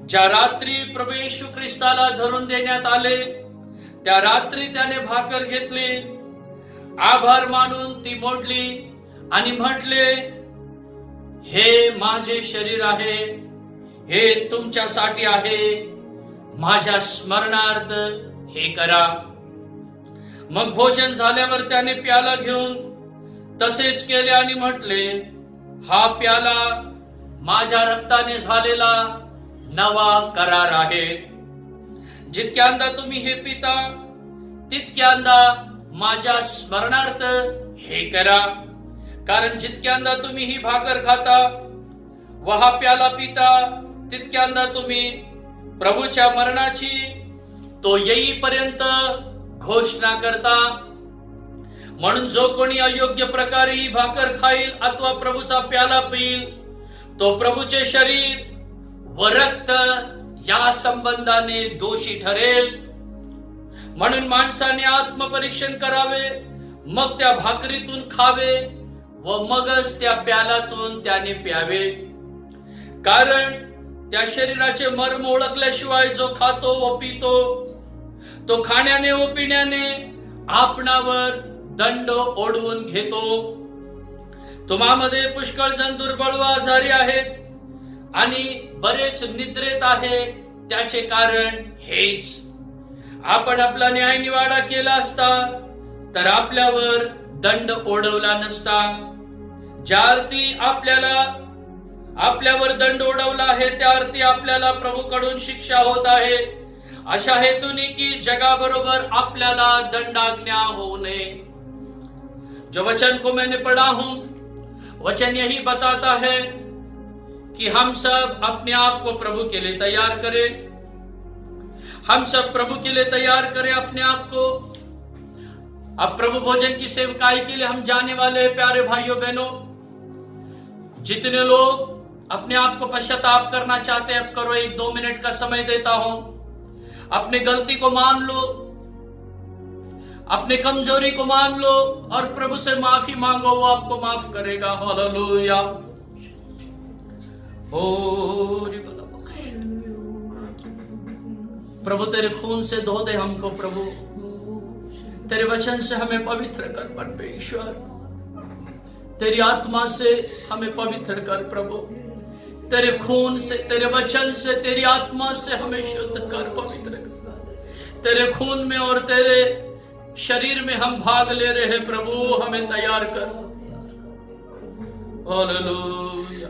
ज्या रात्री प्रभू येशू ख्रिस्ताला धरून देण्यात आले त्या रात्री त्याने भाकर घेतली, आभार मानून ती मोडली आणि म्हटले, हे माझे शरीर आहे, हे तुमच्यासाठी आहे, माझ्या स्मरणार्थ हे करा। मग भोजन झाल्यावर त्याने प्याला घेऊन तसेच केले आणि म्हटले, हा प्याला माझ्या रक्ताने झालेला नवा करार आहे। जितक्यांदा तुम्ही हे पिता तितक्यांदा माझ्या स्मरणार्थ हे करा। कारण जितक्यांदा तुम्ही ही भाकर खाता व हा प्याला पिता तितक्यांदा तुम्ही प्रभूच्या मरणाची तो येईपर्यंत घोषणा करता। म्हणून जो कोणी अयोग्य प्रकारे ही भाकर खाईल अथवा प्रभूचा प्याला पिईल तो प्रभूचे शरीर व रक्त या संबंधाने दोषी ठरेल। म्हणून माणसाने आत्मपरीक्षण करावे, मग त्या भाकरीतून खावे व मगच त्या प्यालातून त्याने प्यावे। कारण त्या शरीराचे मर्म ओळखल्याशिवाय जो खातो व पितो तो खाण्याने व पिण्याने आपणावर दंड ओढवून घेतो। तुम्हामध्ये पुष्कळ जण दुर्बळ व आजारी आहेत आणि बरेच निद्रेत आहे, त्याचे कारण हेच। आपण आपला न्याय निवाडा केला असता तर आपल्यावर दंड ओढवला नसता। ज्या अर्थी आपल्यावर दंड ओढवला आहे त्या अर्थी आपल्याला प्रभूकडून शिक्षा होत आहे, अशा हेतूने की जगाबरोबर आपल्याला दंडाज्ञा होऊ नये। जो वचन को मैंने पढ़ा हूं, वचन यही बताता है कि हम सब अपने आप को प्रभु के लिए तैयार करें। हम सब प्रभु के लिए तैयार करें अपने आप को। अब प्रभु भोजन की सेवकाई के लिए हम जाने वाले हैं। प्यारे भाइयों बहनों, जितने लोग अपने आप को पश्चाताप करना चाहते हैं, अब करो। 1-2 मिनट का समय देता हूं। अपनी गलती को मान लो, अपनी कमजोरी को मान लो और प्रभु से माफी मांगो, वो आपको माफ करेगा। हालेलुया। प्रभु तेरे खून से धो दे हमको प्रभु, तेरे वचन से हमें पवित्र कर परमेश्वर, तेरी आत्मा से हमें पवित्र कर प्रभु, तेरे खून से, तेरे वचन से, तेरी आत्मा से हमें शुद्ध कर, पवित्र कर। तेरे खून में और तेरे शरीर में हम भाग ले रहे हैं प्रभु, हमें तैयार कर। हालेलुया।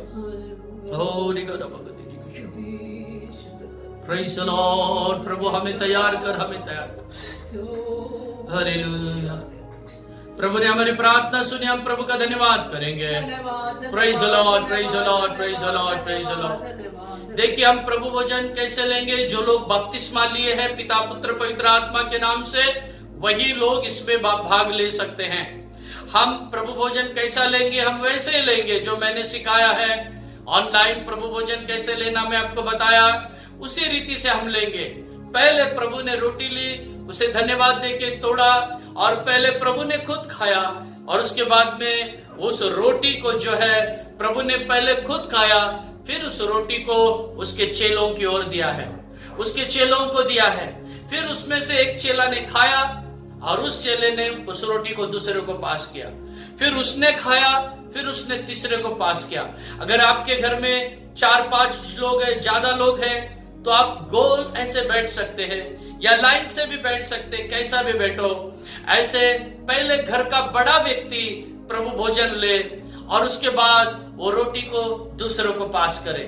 Praise the Lord. प्रभु हमें तैयार कर, हमें तैयार कर। हालेलुया। प्रभु ने हमारी प्रार्थना सुनी, हम प्रभु का धन्यवाद करेंगे। Praise the Lord, praise the Lord, praise the Lord, praise the Lord. देखिए हम प्रभु भोजन कैसे लेंगे। जो लोग बपतिस्मा लिए हैं पिता पुत्र पवित्र आत्मा के नाम से, वही लोग इसमें भाग ले सकते हैं। हम प्रभु भोजन कैसा लेंगे, हम वैसे लेंगे जो मैंने सिखाया है। ऑनलाइन प्रभु भोजन कैसे लेना मैं आपको बताया, उसी रीति से हम लेंगे। पहले प्रभु ने रोटी ली, उसे धन्यवाद देके तोड़ा और पहले प्रभु ने खुद खाया और उसके बाद में उस रोटी को जो है प्रभु ने पहले खुद खाया, फिर उस रोटी को उसके चेलों की ओर दिया है, उसके चेलों को दिया है। फिर उसमें से एक चेला ने खाया और उस चेले ने उस रोटी को दूसरे को पास किया, फिर उसने खाया, फिर उसने तीसरे को पास किया। अगर आपके घर में 4-5 लोग हैं, ज्यादा लोग हैं, तो आप गोल ऐसे बैठ सकते हैं या लाइन से भी बैठ सकते हैं, कैसा भी बैठो। ऐसे पहले घर का बड़ा व्यक्ति प्रभु भोजन ले और उसके बाद वो रोटी को दूसरों को पास करे,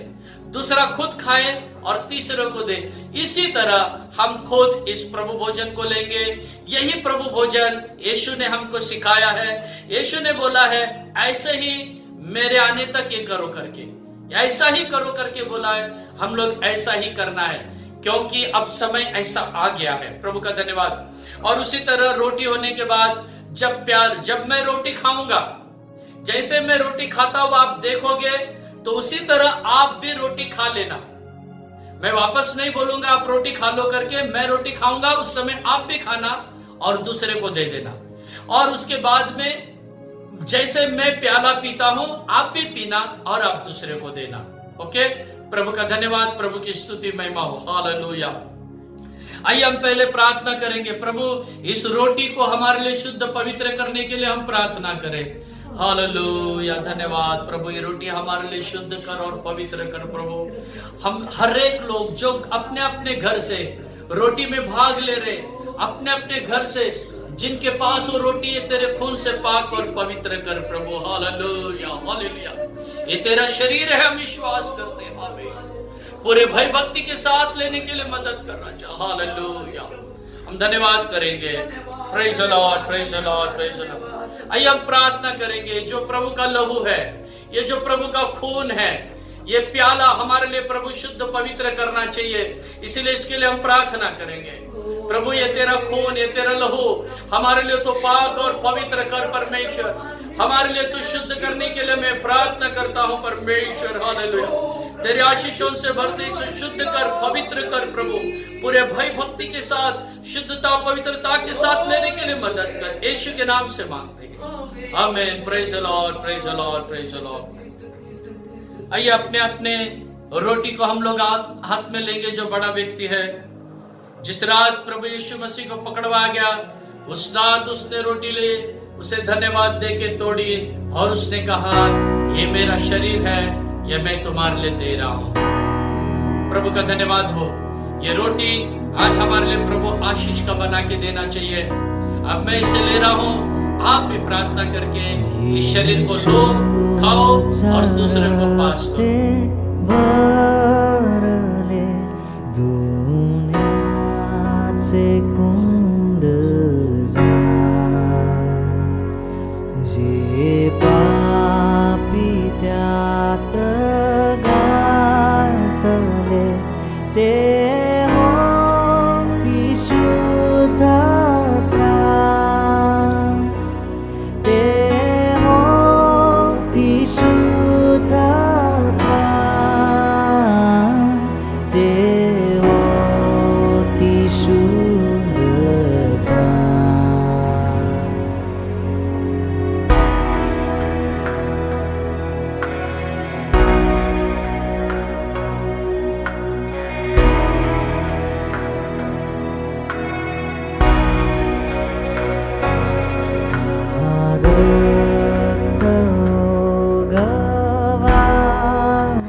दूसरा खुद खाए और तीसरों को दे। इसी तरह हम खुद इस प्रभु भोजन को लेंगे। यही प्रभु भोजन यीशु ने हमको सिखाया है। यीशु ने बोला है ऐसे ही मेरे आने तक ये करो करके, ऐसा ही करो करके बोला है। हम लोग ऐसा ही करना है क्योंकि अब समय ऐसा आ गया है। प्रभु का धन्यवाद। और उसी तरह रोटी होने के बाद जब मैं रोटी खाऊंगा, जैसे मैं रोटी खाता हूं आप देखोगे, तो उसी तरह आप भी रोटी खा लेना। मैं वापस नहीं बोलूंगा आप रोटी खा लो करके, मैं रोटी खाऊंगा उस समय आप भी खाना और दूसरे को दे देना। और उसके बाद में जैसे मैं प्याला पीता हूं आप भी पीना और आप दूसरे को देना। ओके, प्रभु का धन्यवाद, प्रभु की स्तुति महिमा हो। हालेलुया। आइए हम पहले प्रार्थना करेंगे। प्रभु इस रोटी को हमारे लिए शुद्ध पवित्र करने के लिए हम प्रार्थना करें। हालेलुया, धन्यवाद प्रभु। ये रोटी हमारे लिए शुद्ध कर और पवित्र कर प्रभु। हम हर एक लोग जो अपने अपने घर से रोटी में भाग ले रहे, अपने अपने घर से जिनके पास वो रोटी है, तेरे खून से पाक और पवित्र कर प्रभु। Hallelujah, hallelujah. ये तेरा शरीर है, हम विश्वास करते हैं। आमीन। पूरे भय भक्ति के साथ लेने के लिए मदद करना चाह। हालेलुया। हम धन्यवाद करेंगे। Praise the Lord, praise the Lord, praise the Lord. आइए हम प्रार्थना करेंगे। जो प्रभु का लहू है, ये जो प्रभु का खून है, ये प्याला हमारे लिए प्रभु शुद्ध पवित्र करना चाहिए। इसलिए इसके लिए हम प्रार्थना करेंगे। प्रभु ये तेरा खून, ये तेरा लहू हमारे लिए तो पाक और पवित्र कर परमेश्वर। हमारे लिए तो शुद्ध करने के लिए मैं प्रार्थना करता हूँ परमेश्वर। हालेलुया। तेरे आशीषों से भर दे, इसे शुद्ध कर, पवित्र कर प्रभु। पूरे भय भक्ति के साथ, शुद्धता पवित्रता के साथ लेने के लिए मदद कर। यीशु के नाम से मांगते हैं। आमीन। Praise the Lord, praise the Lord, praise the Lord. आइए अपने अपने रोटी को हम लोग हाथ में लेंगे। जो बड़ा व्यक्ति है, जिस रात प्रभु यीशु मसीह को पकड़वाया गया, उस रात उसने रोटी ले, उसे धन्यवाद दे के तोड़ी और उसने कहा ये मेरा शरीर है, ये मैं तुम्हारे लिए दे रहा हूं। प्रभु का धन्यवाद हो। ये रोटी आज हमारे लिए प्रभु आशीष का बना के देना चाहिए। अब मैं इसे ले रहा हूं, आप भी प्रार्थना करके इस शरीर को लो, खाओ और दूसरे को पास करो। जे पापी त्यात घातले, ते होती शुद्धता, ते होती शुद्धता, ते होती शुद्धता।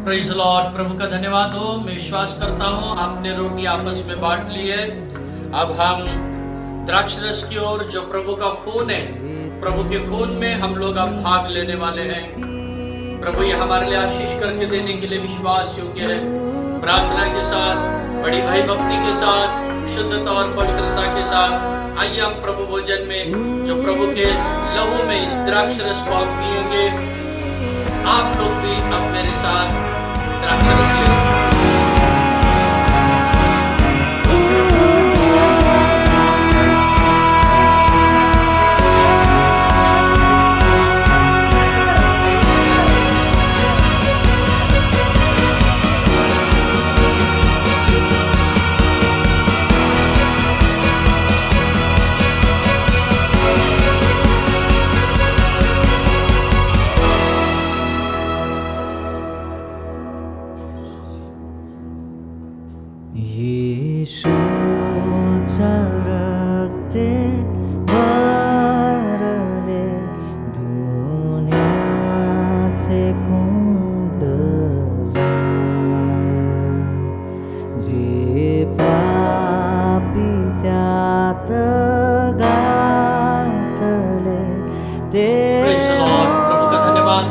Praise the Lord. प्रभु का धन्यवाद हो। मैं विश्वास करता हूँ आपने रोटी आपस में बांट ली है। अब हम द्राक्षरस की ओर, जो प्रभु का खून है, प्रभु के खून में हम लोग अब भाग लेने वाले हैं। प्रभु ये हमारे लिए आशीष करके देने के लिए विश्वास योग्य है। प्रार्थना के साथ, बड़ी भय भक्ति के साथ, शुद्धता और पवित्रता के साथ आइए हम प्रभु भोजन में, जो प्रभु के लहू में इस द्राक्षरस को हम पिएंगे। आप लोग भी अब मेरे साथ द्राक्षरस ले। येशूचा रक्ते भरले, दुनियाचे कुंड जे पापी त्यात घातले, ते प्रभु का धन्यवाद।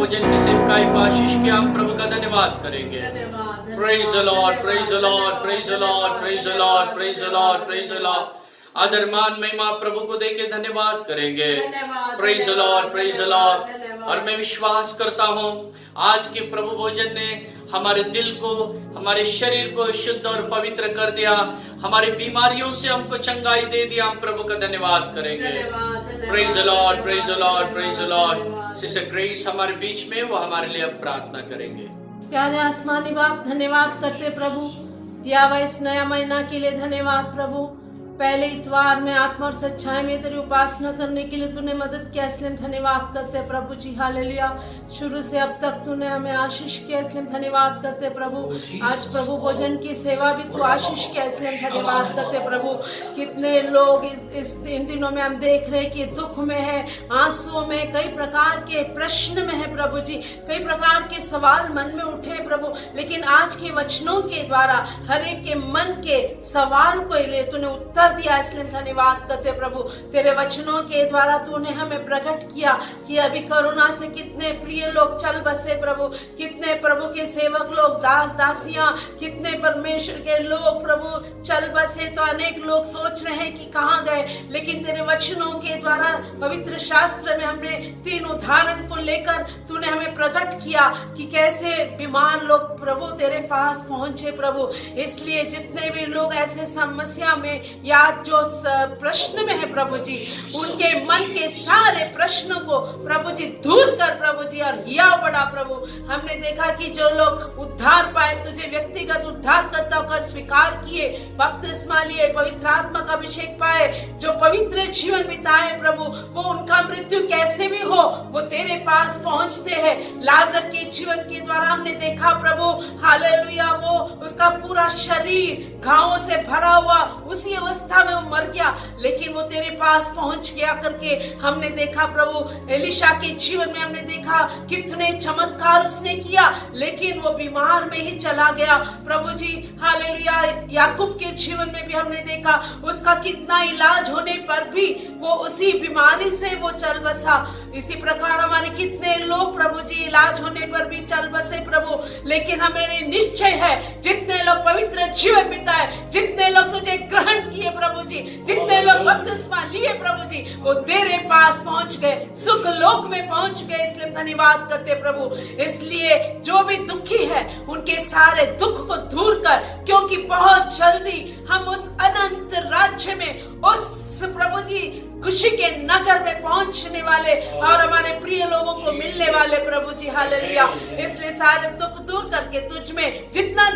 भोजन की सेवकाई को आशीष के हम प्रभु का धन्यवाद करेंगे। धन्यवाद। Praise the Lord, praise the Lord, praise the Lord, praise the Lord, praise the Lord, praise the Lord. आदर मान महिमा प्रभु को देके धन्यवाद करेंगे। Praise the Lord, praise the Lord. और मैं विश्वास करता हूँ आज के प्रभु भोजन ने हमारे दिल को, हमारे शरीर को शुद्ध और पवित्र कर दिया, हमारी बीमारियों से हमको चंगाई दे दिया। हम प्रभु का धन्यवाद करेंगे। Praise the Lord, praise the Lord, praise the Lord. Sister grace हमारे बीच में, वो हमारे लिए अब प्रार्थना करेंगे। प्यारे आसमानी बाप, धन्यवाद करते प्रभु, दिया हुआ इस नया महीना के लिए धन्यवाद प्रभु। पहले इतवार में आत्मा और सच्चाई में तेरी उपासना करने के लिए तूने मदद किया, इसलिए धन्यवाद करते प्रभु जी। हालेलुया। शुरू से अब तक तूने हमें आशीष किया, इसलिए धन्यवाद करते प्रभु। आज प्रभु भोजन की सेवा भी तू आशीष किया, इसलिए धन्यवाद करते प्रभु। कितने लोग इन दिनों में हम देख रहे कि दुख में है, आंसुओं में, कई प्रकार के प्रश्न में है प्रभु जी, कई प्रकार के सवाल मन में उठे प्रभु। लेकिन आज के वचनों के द्वारा हर एक के मन के सवाल को ले तूने उत्तर दिया, इसलिए धन्यवाद करते प्रभु। तेरे वचनों के द्वारा तूने हमें प्रकट किया कि अभी कोरोना से कितने प्रिय लोग चल बसे प्रभु, कितने प्रभु के सेवक लोग, दास दासियां, कितने परमेश्वर के लोग प्रभु चल बसे। तो अनेक लोग सोच रहे हैं कि कहाँ गए, लेकिन तेरे वचनों के द्वारा पवित्र शास्त्र में हमने 3 उदाहरण को लेकर तूने हमें प्रकट किया कि कैसे बीमार लोग प्रभु तेरे पास पहुंचे प्रभु। इसलिए जितने भी लोग ऐसे समस्या में या जो प्रश्न में है प्रभु जी, उनके मन के सारे प्रश्नों को प्रभु जी दूर कर प्रभु जी, और हिया बड़ा प्रभु। हमने देखा कि जो लोग उद्धार पाए, तुझे व्यक्तिगत उद्धार करता होकर स्वीकार किए, बपतिस्मा लिए, पवित्र आत्मा का अभिषेक पाए, जो पवित्र जीवन बिताए प्रभु, वो उनका मृत्यु कैसे भी हो वो तेरे पास पहुंचते हैं। लाजर के जीवन के द्वारा हमने देखा प्रभु, हालेलुया, वो उसका पूरा शरीर घावों से भरा हुआ, उसी अवस्था में वो मर गया, लेकिन वो तेरे पास पहुंच गया करके हमने देखा प्रभु। एलिशा के जीवन में हमने देखा कितने चमत्कार उसने किया, लेकिन वो बीमार में ही चला गया प्रभु जी। हालेलुया। याकूब के जीवन में भी हमने देखा उसका कितना इलाज होने पर भी वो उसी बीमारी से वो चल बसा। इसी प्रकार हमारे कितने लोग प्रभु जी इलाज होने पर भी चल बसे प्रभु, लेकिन हमें निश्चय है जितने लोग पवित्र जीवन बिताए, जितने लोग तुझे ग्रहण किए प्रभु जी, जितने लोग बपतिस्मा लिए प्रभु जी, वो तेरे पास पहुंच गए, सुख लोक में पहुंच गए, इसलिए धन्यवाद करते प्रभु। इसलिए जो भी दुखी है उनके सारे दुख को दूर कर, क्योंकि बहुत जल्दी हम उस अनंत राज्य में, उस प्रभु जी खुशी के नगर में पहुंचने वाले और हमारे प्रिय लोगों को मिलने वाले प्रभु जी। हालेलुया। इसलिए सारे दुख दूर करके तुझ में जितना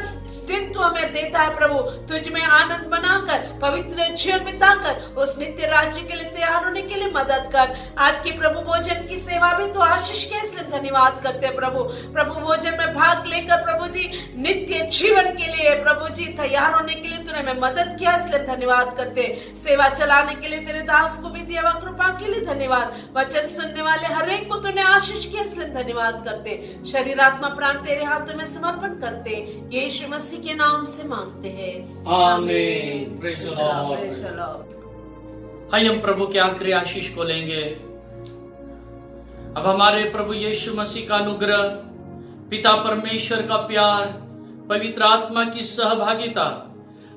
दिन तू हमें देता है प्रभु, तुझ में आनंद बनाकर, पवित्र जीवन बिताकर उस नित्य राज्य के लिए तैयार होने के लिए मदद कर। आज की प्रभु भोजन की सेवा भी तो आशीष के, इसलिए धन्यवाद करते हैं प्रभु। प्रभु भोजन में भाग लेकर प्रभु जी नित्य जीवन के लिए प्रभु जी तैयार होने के लिए तूने हमें मदद किया, इसलिए धन्यवाद करते। सेवा चलाने के लिए तेरे दास को भी दिया हुआ कृपा के लिए धन्यवाद। वचन सुनने वाले हर एक को तूने आशीष किया, इसलिए धन्यवाद करते। शरीर आत्मा प्राण तेरे हाथों में समर्पण करते, यीशु मसीह के नाम से मांगते हैं, आमीन। Praise the Lord. हम प्रभु के आखिरी आशीष को लेंगे। अब हमारे प्रभु यीशु मसीह का अनुग्रह, पिता परमेश्वर का प्यार, पवित्र आत्मा की सहभागिता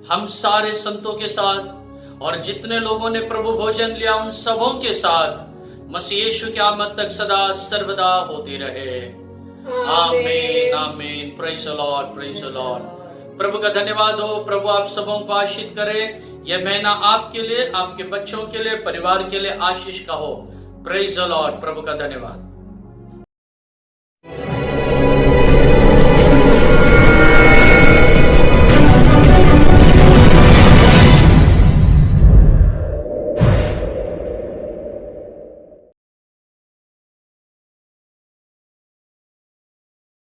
हम सारे संतों के साथ और जितने लोगों ने प्रभु भोजन लिया उन सबों के साथ मसीह यीशु की आमद तक सदा सर्वदा होती रहे। आमीन, आमीन। Praise the Lord, praise the Lord. प्रभु का धन्यवाद हो। प्रभु आप सबों को आशीष करे। यह महीना आपके लिए, आपके बच्चों के लिए, परिवार के लिए आशीष का हो। Praise the Lord. प्रभु का धन्यवाद।